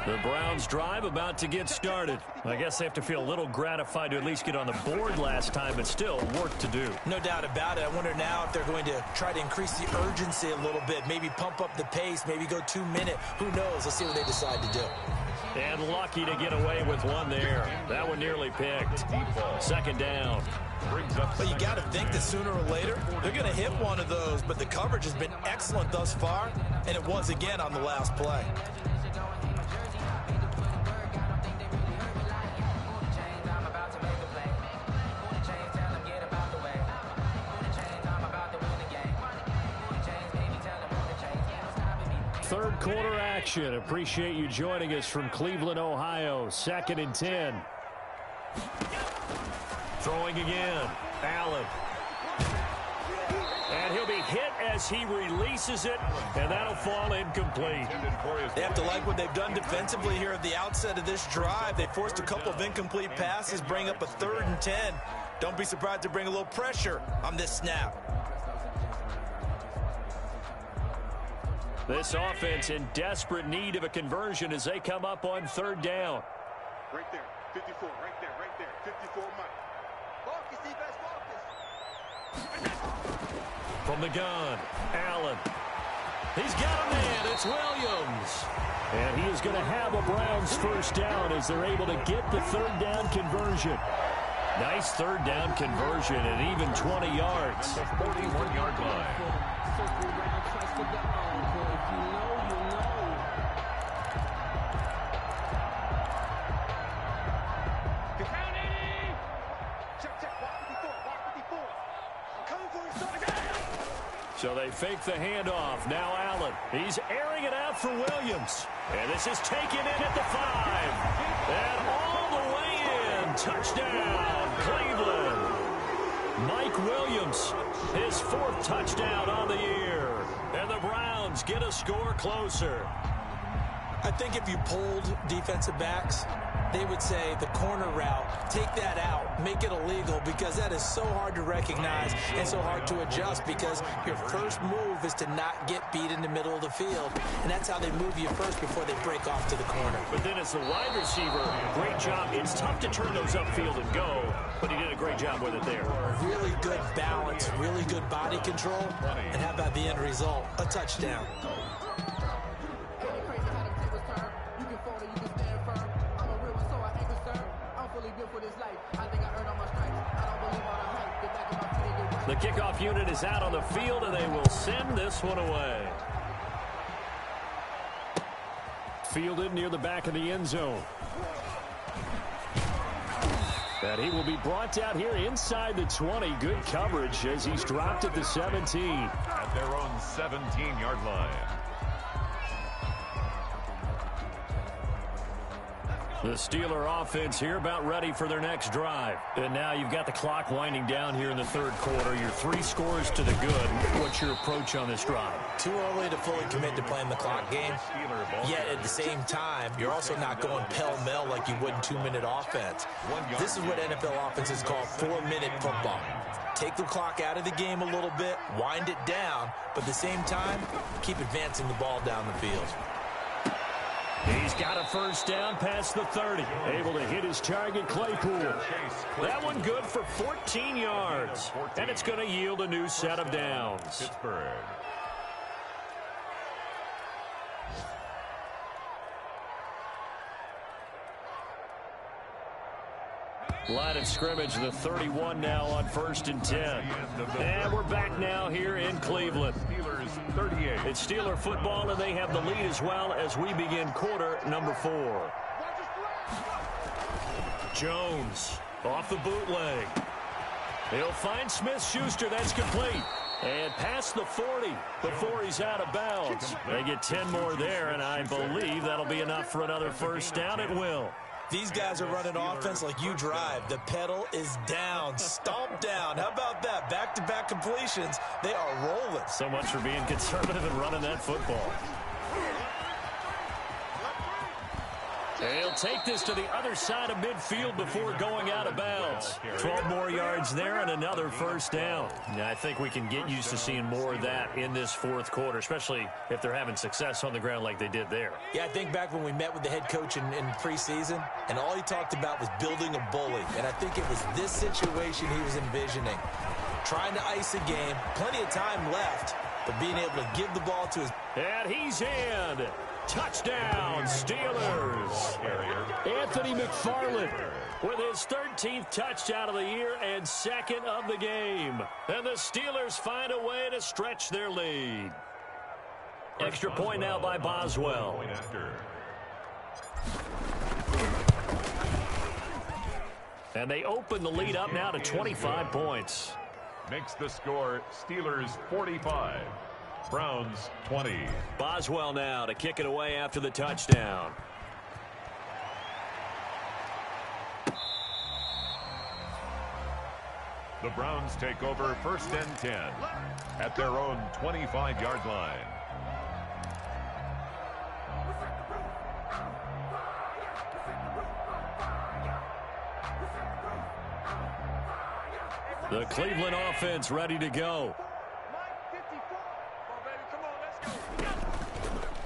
The Browns drive about to get started. I guess they have to feel a little gratified to at least get on the board last time, but still work to do. No doubt about it. I wonder now if they're going to try to increase the urgency a little bit, maybe pump up the pace, maybe go 2 minute. Who knows? Let's see what they decide to do. And lucky to get away with one there. That one nearly picked. Second down. But you got to think that sooner or later, they're going to hit one of those, but the coverage has been excellent thus far, and it was again on the last play. Third quarter action. Appreciate you joining us from Cleveland, Ohio. 2nd and 10. Throwing again. Allen. And he'll be hit as he releases it, and that'll fall incomplete. They have to like what they've done defensively here at the outset of this drive. They forced a couple of incomplete passes, bring up a 3rd and 10. Don't be surprised to bring a little pressure on this snap. This offense in desperate need of a conversion as they come up on 3rd down. Right there, 54, right there, 54 Mike. Focus, defense, focus. From the gun, Allen. He's got a man. It's Williams. And he is going to have a Browns first down as they're able to get the 3rd down conversion. Nice 3rd down conversion and even 20 yards. 41-yard line. So they fake the handoff. Now Allen. He's airing it out for Williams. And this is taken in at the 5. And all the way in. Touchdown, Cleveland. Mike Williams, his 4th touchdown on the year. And the Browns get a score closer. I think if you polled defensive backs, they would say the corner route, take that out, make it illegal, because that is so hard to recognize and so hard to adjust, because your first move is to not get beat in the middle of the field, and that's how they move you first before they break off to the corner. But then as the wide receiver, great job. It's tough to turn those upfield and go, but he did a great job with it there. Really good balance, really good body control, and how about the end result? A touchdown. The kickoff unit is out on the field, and they will send this one away. Fielded near the back of the end zone. And he will be brought out here inside the 20. Good coverage as he's dropped at the 17. At their own 17-yard line. The Steeler offense here about ready for their next drive. And now you've got the clock winding down here in the 3rd quarter. Your 3 scores to the good. What's your approach on this drive? Too early to fully commit to playing the clock game. Yet at the same time, you're also not going pell-mell like you would in 2-minute offense. This is what NFL offenses call 4-minute football. Take the clock out of the game a little bit, wind it down, but at the same time, keep advancing the ball down the field. He's got a first down past the 30. Able to hit his target, Claypool. That one good for 14 yards. And it's going to yield a new set of downs. Pittsburgh. Line of scrimmage, the 31 now on 1st and 10. And we're back now here in Cleveland. Steelers 38. It's Steeler football, and they have the lead as well as we begin quarter number 4. Jones off the bootleg. He'll find Smith-Schuster. That's complete. And past the 40 before he's out of bounds. They get 10 more there, and I believe that'll be enough for another first down. It will. These guys are running offense like you drive. The pedal is down, stomp down. How about that? Back-to-back completions. They are rolling. So much for being conservative and running that football. They'll take this to the other side of midfield before going out of bounds. 12 more yards there and another first down. Now, I think we can get used to seeing more of that in this fourth quarter, especially if they're having success on the ground like they did there. Yeah, I think back when we met with the head coach in preseason, and all he talked about was building a bully. And I think it was this situation he was envisioning. Trying to ice a game, plenty of time left, but being able to give the ball to his... And he's in. Touchdown, Steelers. Anthony McFarland with his 13th touchdown of the year and second of the game. And the Steelers find a way to stretch their lead. Extra point now by Boswell. And they open the lead up now to 25 points. Makes the score Steelers 45. Browns 20. Boswell now to kick it away after the touchdown. The Browns take over first and 10 at their own 25-yard line. The Cleveland offense ready to go.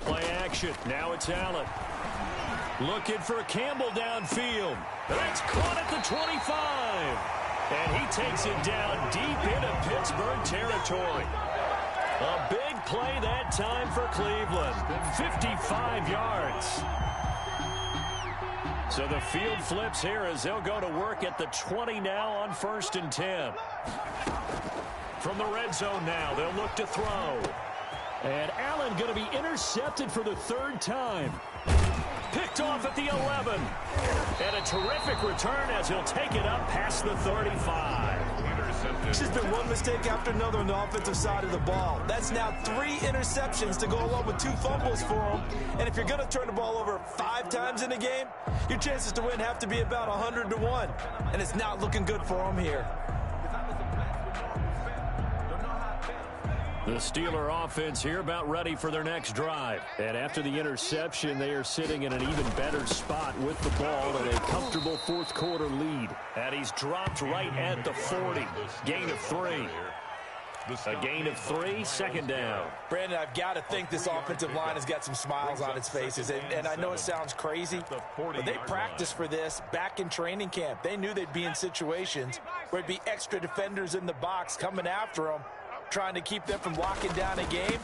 Play action. Now it's Allen. Looking for Campbell downfield. That's caught at the 25. And he takes it down deep into Pittsburgh territory. A big play that time for Cleveland. 55 yards. So the field flips here as they'll go to work at the 20 now on first and 10. From the red zone now, they'll look to throw. And Allen going to be intercepted for the third time. Picked off at the 11. And a terrific return as he'll take it up past the 35. It's just been one mistake after another on the offensive side of the ball. That's now 3 interceptions to go along with 2 fumbles for him. And if you're going to turn the ball over 5 times in a game, your chances to win have to be about 100 to 1. And it's not looking good for him here. The Steeler offense here about ready for their next drive. And after the interception, they are sitting in an even better spot with the ball and a comfortable fourth quarter lead. And he's dropped right at the 40. Gain of 3. A gain of 3, second down. Brandon, I've got to think this offensive line has got some smiles on its faces. And I know it sounds crazy, but they practiced for this back in training camp. They knew they'd be in situations where there'd be extra defenders in the box coming after them, trying to keep them from locking down a game.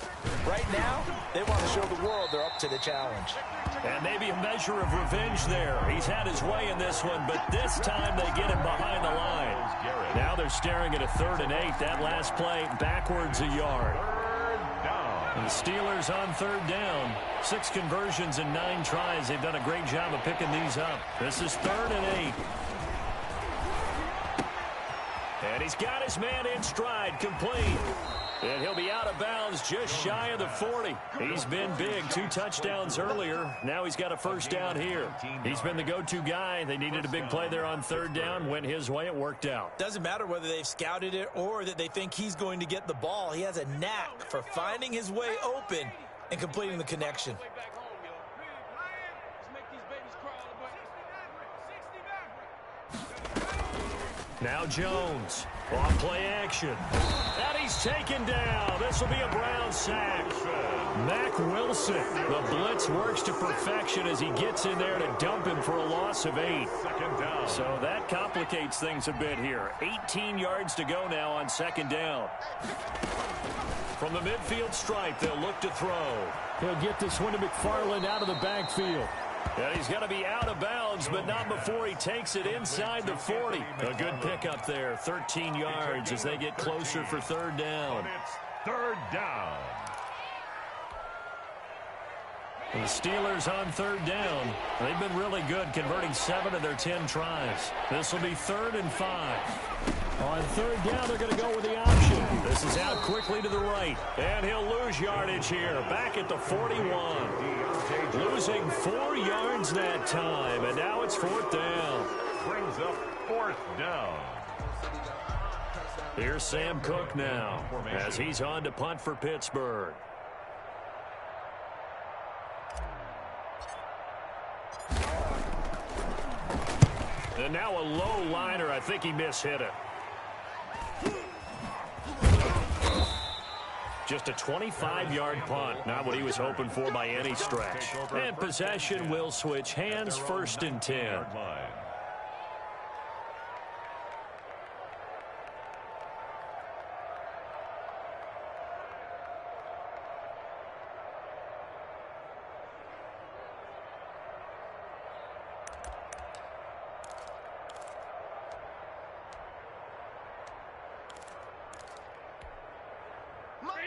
Right now, they want to show the world they're up to the challenge. And maybe a measure of revenge there. He's had his way in this one, but this time they get him behind the line. Now they're staring at a 3rd and 8. That last play backwards a yard. And the Steelers on 3rd down. 6 conversions and 9 tries. They've done a great job of picking these up. This is 3rd and 8. And he's got his man in stride, complete. And he'll be out of bounds just shy of the 40. He's been big, 2 touchdowns earlier. Now he's got a first down here. He's been the go-to guy. They needed a big play there on 3rd down. Went his way. It worked out. Doesn't matter whether they've scouted it or that they think he's going to get the ball. He has a knack for finding his way open and completing the connection. Now Jones, on play action. And he's taken down. This will be a Brown sack. Mack Wilson. The blitz works to perfection as he gets in there to dump him for a loss of 8. So that complicates things a bit here. 18 yards to go now on 2nd down. From the midfield stripe, they'll look to throw. He'll get this one to McFarland out of the backfield. And he's going to be out of bounds, but not before he takes it inside the 40. A good pickup there, 13 yards as they get closer for 3rd down. It's 3rd down. The Steelers on 3rd down. They've been really good, converting 7 of their 10 tries. This will be 3rd and 5. On 3rd down, they're going to go with the option. This is out quickly to the right. And he'll lose yardage here, back at the 41. Losing 4 yards that time, and now it's 4th down. Brings up 4th down. Here's Sam Cook now, as he's on to punt for Pittsburgh. And now a low liner. I think he mishit it. Just a 25-yard punt. Not what he was hoping for by any stretch. And possession will switch hands, 1st and 10.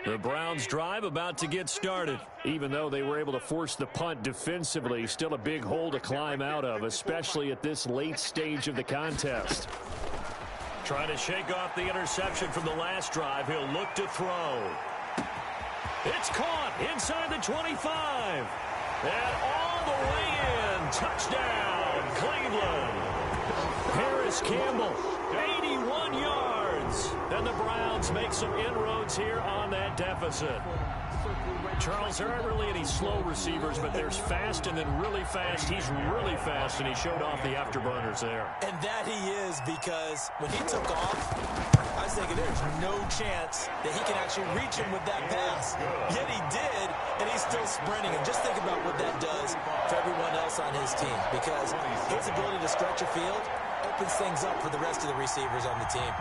The Browns drive about to get started. Even though they were able to force the punt defensively, still a big hole to climb out of, especially at this late stage of the contest. Trying to shake off the interception from the last drive. He'll look to throw. It's caught inside the 25. And all the way in. Touchdown, Cleveland. Harris Campbell, 81 yards. And the Browns make some inroads here on that deficit. Charles, there aren't really any slow receivers, but there's fast and then really fast. He's really fast, and he showed off the afterburners there. And that he is, because when he took off, I was thinking there's no chance that he can actually reach him with that pass. Yet he did, and he's still sprinting. And just think about what that does for everyone else on his team, because his ability to stretch a field opens things up for the rest of the receivers on the team.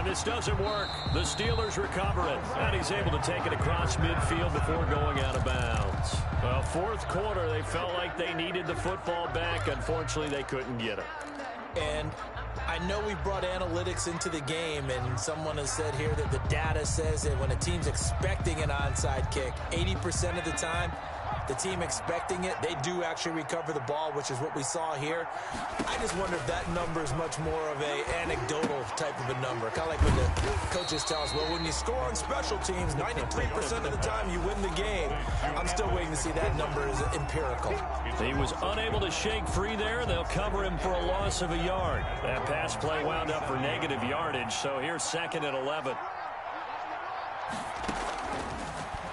This doesn't work. The Steelers recover it, and he's able to take it across midfield before going out of bounds. Well, 4th quarter, they felt like they needed the football back. Unfortunately, they couldn't get it. And I know we brought analytics into the game, and someone has said here that the data says that when a team's expecting an onside kick, 80% of the time, the team expecting it, they do actually recover the ball, which is what we saw here. I just wonder if that number is much more of a anecdotal type of a number. Kind of like when the coaches tell us, well, when you score on special teams, 93% of the time you win the game. I'm still waiting to see that number is empirical. He was unable to shake free there. They'll cover him for a loss of a yard. That pass play wound up for negative yardage, so here's 2nd and 11.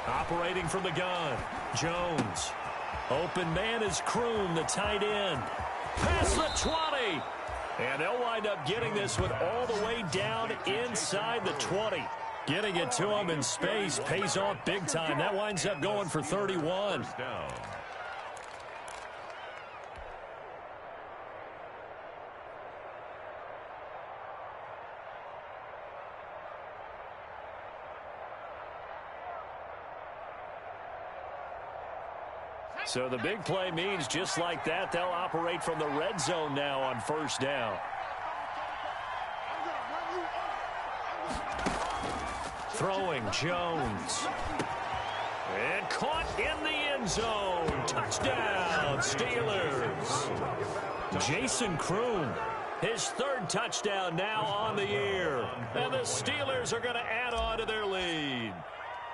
Operating from the gun, Jones. Open man is Kroon, the tight end. Past the 20. And they'll wind up getting this one all the way down inside the 20. Getting it to him in space pays off big time. That winds up going for 31. So the big play means just like that, they'll operate from the red zone now on 1st down. Throwing Jones. And caught in the end zone. Touchdown, Steelers. Jason Kroon, his 3rd touchdown now on the year. And the Steelers are going to add on to their lead.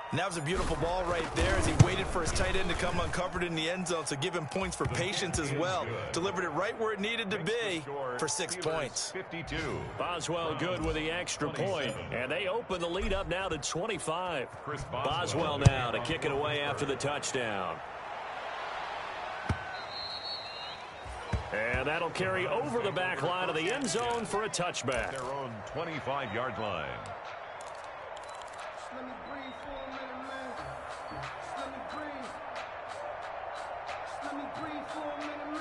And that was a beautiful ball right there as he waited for his tight end to come uncovered in the end zone, so give him points for patience as well. Delivered it right where it needed to be for 6 points. Boswell good with the extra point, and they open the lead up now to 25. Boswell now to kick it away after the touchdown. And that'll carry over the back line of the end zone for a touchback. Their own 25-yard line. Let me breathe for a minute, man. Let me breathe. Let me breathe for a minute,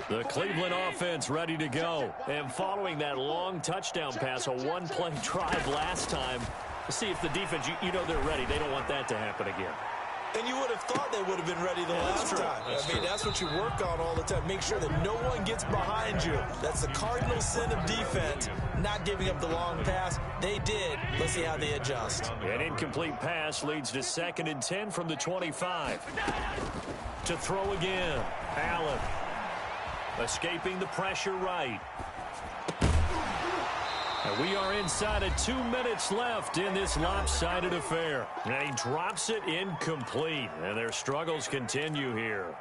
man. The Cleveland offense ready to go. And following that long touchdown pass, a one-play drive last time, see if the defense, you know they're ready. They don't want that to happen again. And you would have thought they would have been ready the last time. That's what you work on all the time. Make sure that no one gets behind you. That's the cardinal sin of defense, not giving up the long pass. They did. Let's see how they adjust. An incomplete pass leads to 2nd and 10 from the 25. To throw again. Allen. Escaping the pressure right. And we are inside of 2 minutes left in this lopsided affair. And he drops it incomplete. And their struggles continue here.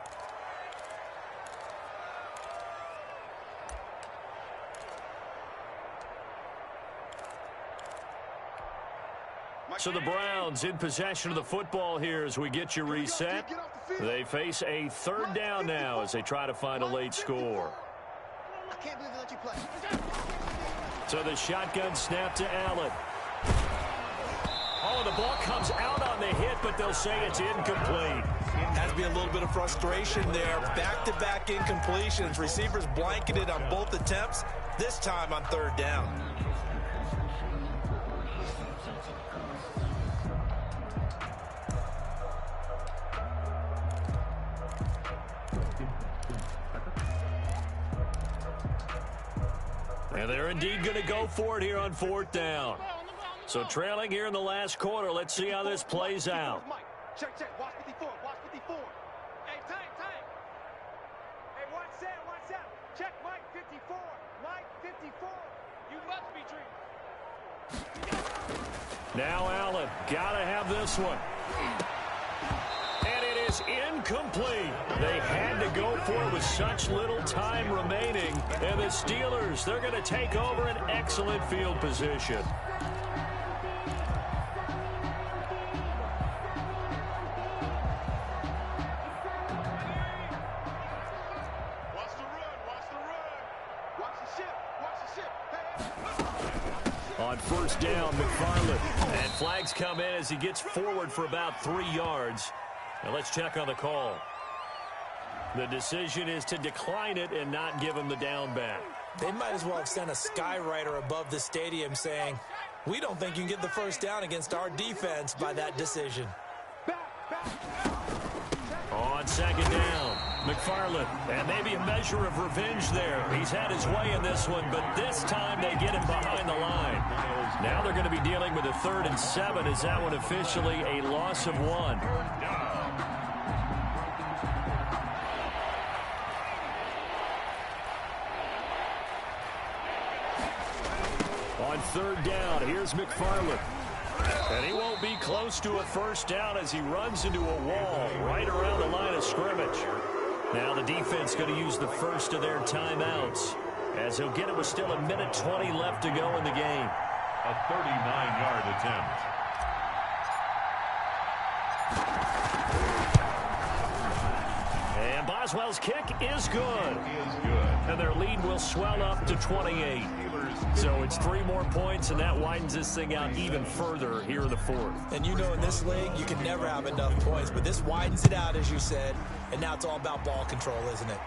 So the Browns in possession of the football here as we get you reset. They face a third down now as they try to find a late score. I can't believe they let you play. So the shotgun snap to Allen. Oh, the ball comes out on the hit, but they'll say it's incomplete. Has to be a little bit of frustration there. Back-to-back incompletions. Receivers blanketed on both attempts, this time on third down. And they're indeed going to go for it here on fourth down. So trailing here in the last quarter. Let's see how this plays out. Check, watch 54, watch 54. Hey, tank. Hey, watch that. Check Mike 54, Mike 54. You must be dreaming. Now Allen, gotta have this one. And it is incomplete. They had to go for it with such little time remaining. And the Steelers, they're going to take over an excellent field position. On first down, McFarland. And flags come in as he gets forward for about 3 yards. Now let's check on the call. The decision is to decline it and not give him the down back. They might as well have sent a skywriter above the stadium saying, we don't think you can get the first down against our defense by that decision. On second down, McFarland. And maybe a measure of revenge there. He's had his way in this one, but this time they get him behind the line. Now they're going to be dealing with a 3rd and 7. Is that one officially a loss of 1? On third down, here's McFarland. And he won't be close to a first down as he runs into a wall right around the line of scrimmage. Now the defense going to use the first of their timeouts as he'll get it with still 1:20 left to go in the game. A 39-yard attempt. And Boswell's kick is good. And their lead will swell up to 28. So it's 3 more points, and that widens this thing out even further here in the fourth. And you know in this league, you can never have enough points, but this widens it out, as you said, and now it's all about ball control, isn't it?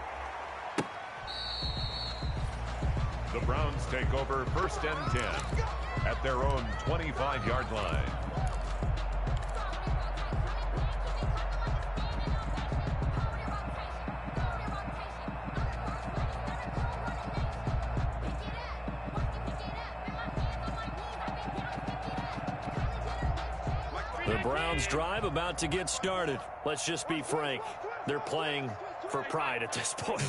The Browns take over 1st and 10 at their own 25-yard line. The Browns drive about to get started. Let's just be frank. They're playing for pride at this point.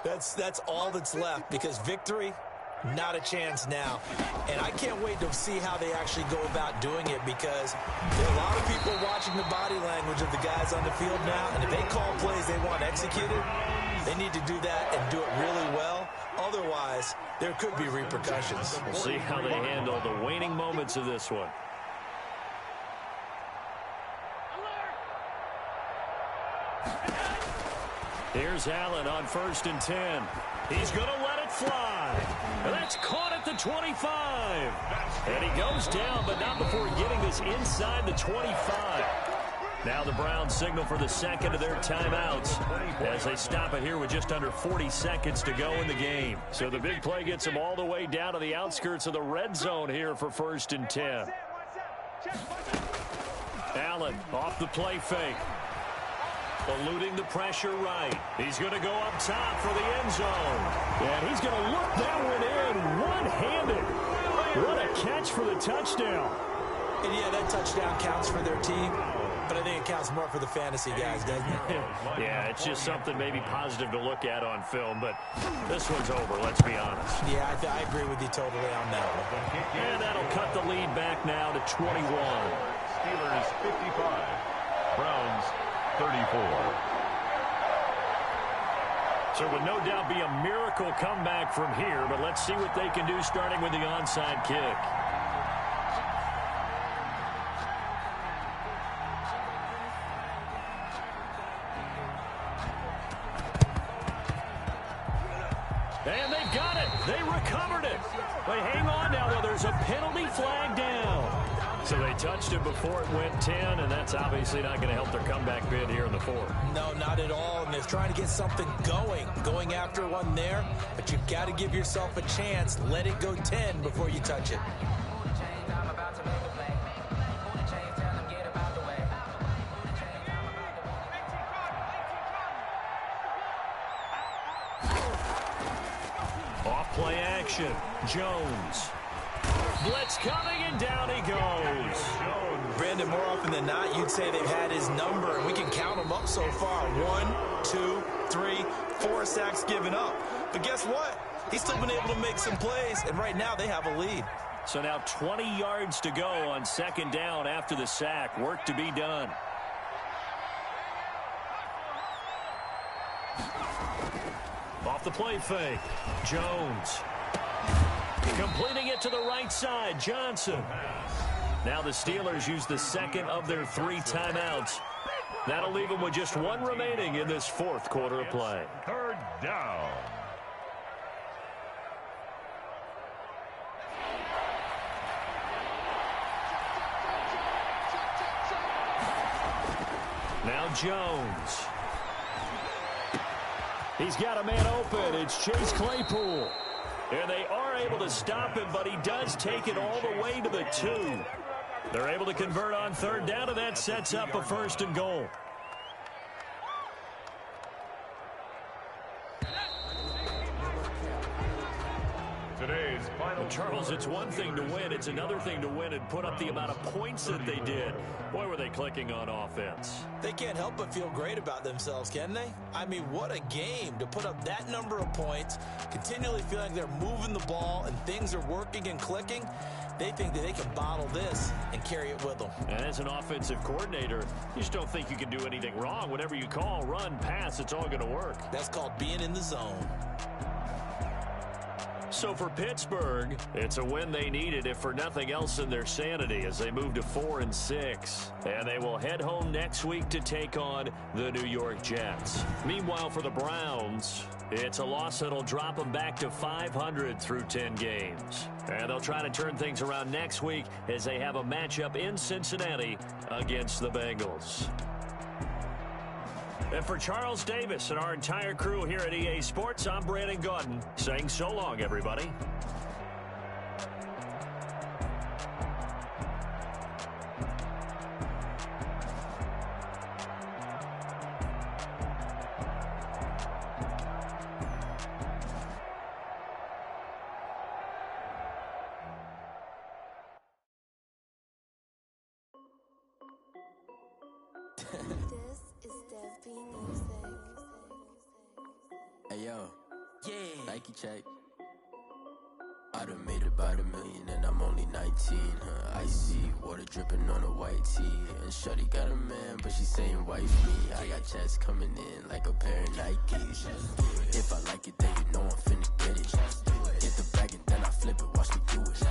That's all that's left, because victory, not a chance now. And I can't wait to see how they actually go about doing it, because there are a lot of people watching the body language of the guys on the field now, and if they call plays they want executed, they need to do that and do it really well. Otherwise, there could be repercussions. We'll see how they handle the waning moments of this one. Here's Allen on 1st and 10. He's going to let it fly. And that's caught at the 25. And he goes down, but not before getting this inside the 25. Now the Browns signal for the second of their timeouts as they stop it here with just under 40 seconds to go in the game. So the big play gets them all the way down to the outskirts of the red zone here for 1st and 10. Allen off the play fake. Eluding the pressure right. He's going to go up top for the end zone. And he's going to look that one in one-handed. What a catch for the touchdown. And yeah, that touchdown counts for their team, but I think it counts more for the fantasy guys, doesn't it? Yeah, it's just something maybe positive to look at on film, but this one's over, let's be honest. Yeah, I agree with you totally on that one. And that'll cut the lead back now to 21. Steelers 55. Browns 34. So it would no doubt be a miracle comeback from here, but let's see what they can do starting with the onside kick. And they've got it. They recovered it. But hang on now, though. There's a penalty flag down. So they touched it before it went 10, and that's obviously not going to help their comeback bid here in the fourth. No, not at all. And they're trying to get something going after one there. But you've got to give yourself a chance. Let it go 10 before you touch it. Off-play action. Jones. Blitz coming, and down he goes. Brandon, more often than not, you'd say they've had his number, and we can count them up so far. 1, 2, 3, 4 sacks given up. But guess what? He's still been able to make some plays, and right now they have a lead. So now 20 yards to go on second down after the sack. Work to be done. Off the play fake. Jones. Completing it to the right side. Johnson. Now the Steelers use the second of their 3 timeouts. That'll leave them with just 1 remaining in this fourth quarter of play. Third down. Now Jones. He's got a man open. It's Chase Claypool. And they are able to stop him, but he does take it all the way to the 2. They're able to convert on third down, and that sets up a 1st and goal. Today's final. Charles, it's one thing to win. It's another thing to win and put up the amount of points that they did. Boy, were they clicking on offense. They can't help but feel great about themselves, can they? I mean, what a game to put up that number of points, continually feeling like they're moving the ball and things are working and clicking. They think that they can bottle this and carry it with them. And as an offensive coordinator, you just don't think you can do anything wrong. Whatever you call, run, pass, it's all going to work. That's called being in the zone. So for Pittsburgh, it's a win they needed, if for nothing else, in their sanity, as they move to 4-6. And they will head home next week to take on the New York Jets. Meanwhile, for the Browns, it's a loss that'll drop them back to 500 through 10 games. And they'll try to turn things around next week as they have a matchup in Cincinnati against the Bengals. And for Charles Davis and our entire crew here at EA Sports, I'm Brandon Gaudin saying so long, everybody. Hey yo, yeah, Nike check. I done made about $1 million and I'm only 19. Icy water dripping on a white tee. And shawty got a man, but she saying wife me. I got checks coming in like a pair of Nikes. If I like it, then you know I'm finna get it. Get the bag and then I flip it, watch me do it.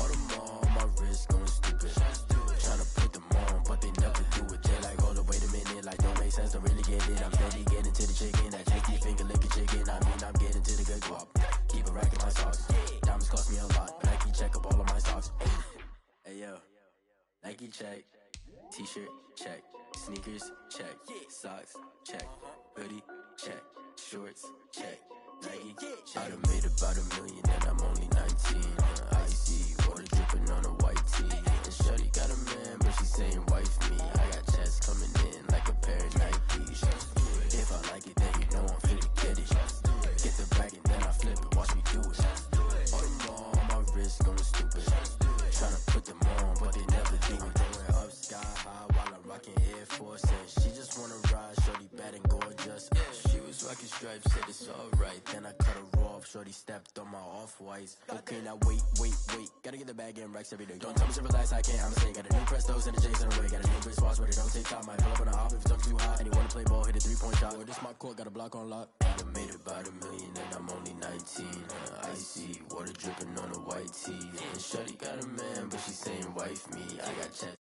All them on my wrist going stupid. Tryna put them on, but they never do it. They like, hold up, wait a minute, like don't make sense, don't really get it. I'm steady getting to the chicken, that tasty finger licking chicken. I mean, I'm getting to the good guap. Keep a rack in my socks. Diamonds cost me a lot. Nike check up all of my stocks. Hey yo, Nike check. T-shirt check. Sneakers check. Socks check. Hoodie check. Shorts check. Nike check. I done made about $1 million and I'm only 19. Icy water dripping on a white tee. And shawty got a man, but she saying wife me. I got checks coming in like a pair of Nikes. If I like it, then you know I'm finna get it. Get the bag and then I flip it, watch me do it. All them on my wrist going stupid. Tryna put them on, but they never do it. Going up sky high while I'm rocking Air Force. And she just wanna ride, shorty bad and gorgeous. She was rocking stripes, said it's alright. Then I cut her off, shorty stepped on my off-whites. Okay, now wait. Gotta get the bag and racks every day. Don't tell me to relax, I can't, I'ma say. Got a new Prestos and a J's in the way. Got a new wristwatch, but it don't take time. Might pull up on a hop if it's too hot. And he wanna play ball, hit a 3-point shot. Well, this my court, got a block on lock. I done made about $1 million and I'm only 19. Icy water dripping on a white tee. And shawty got a man, but she saying wife me. I got checks.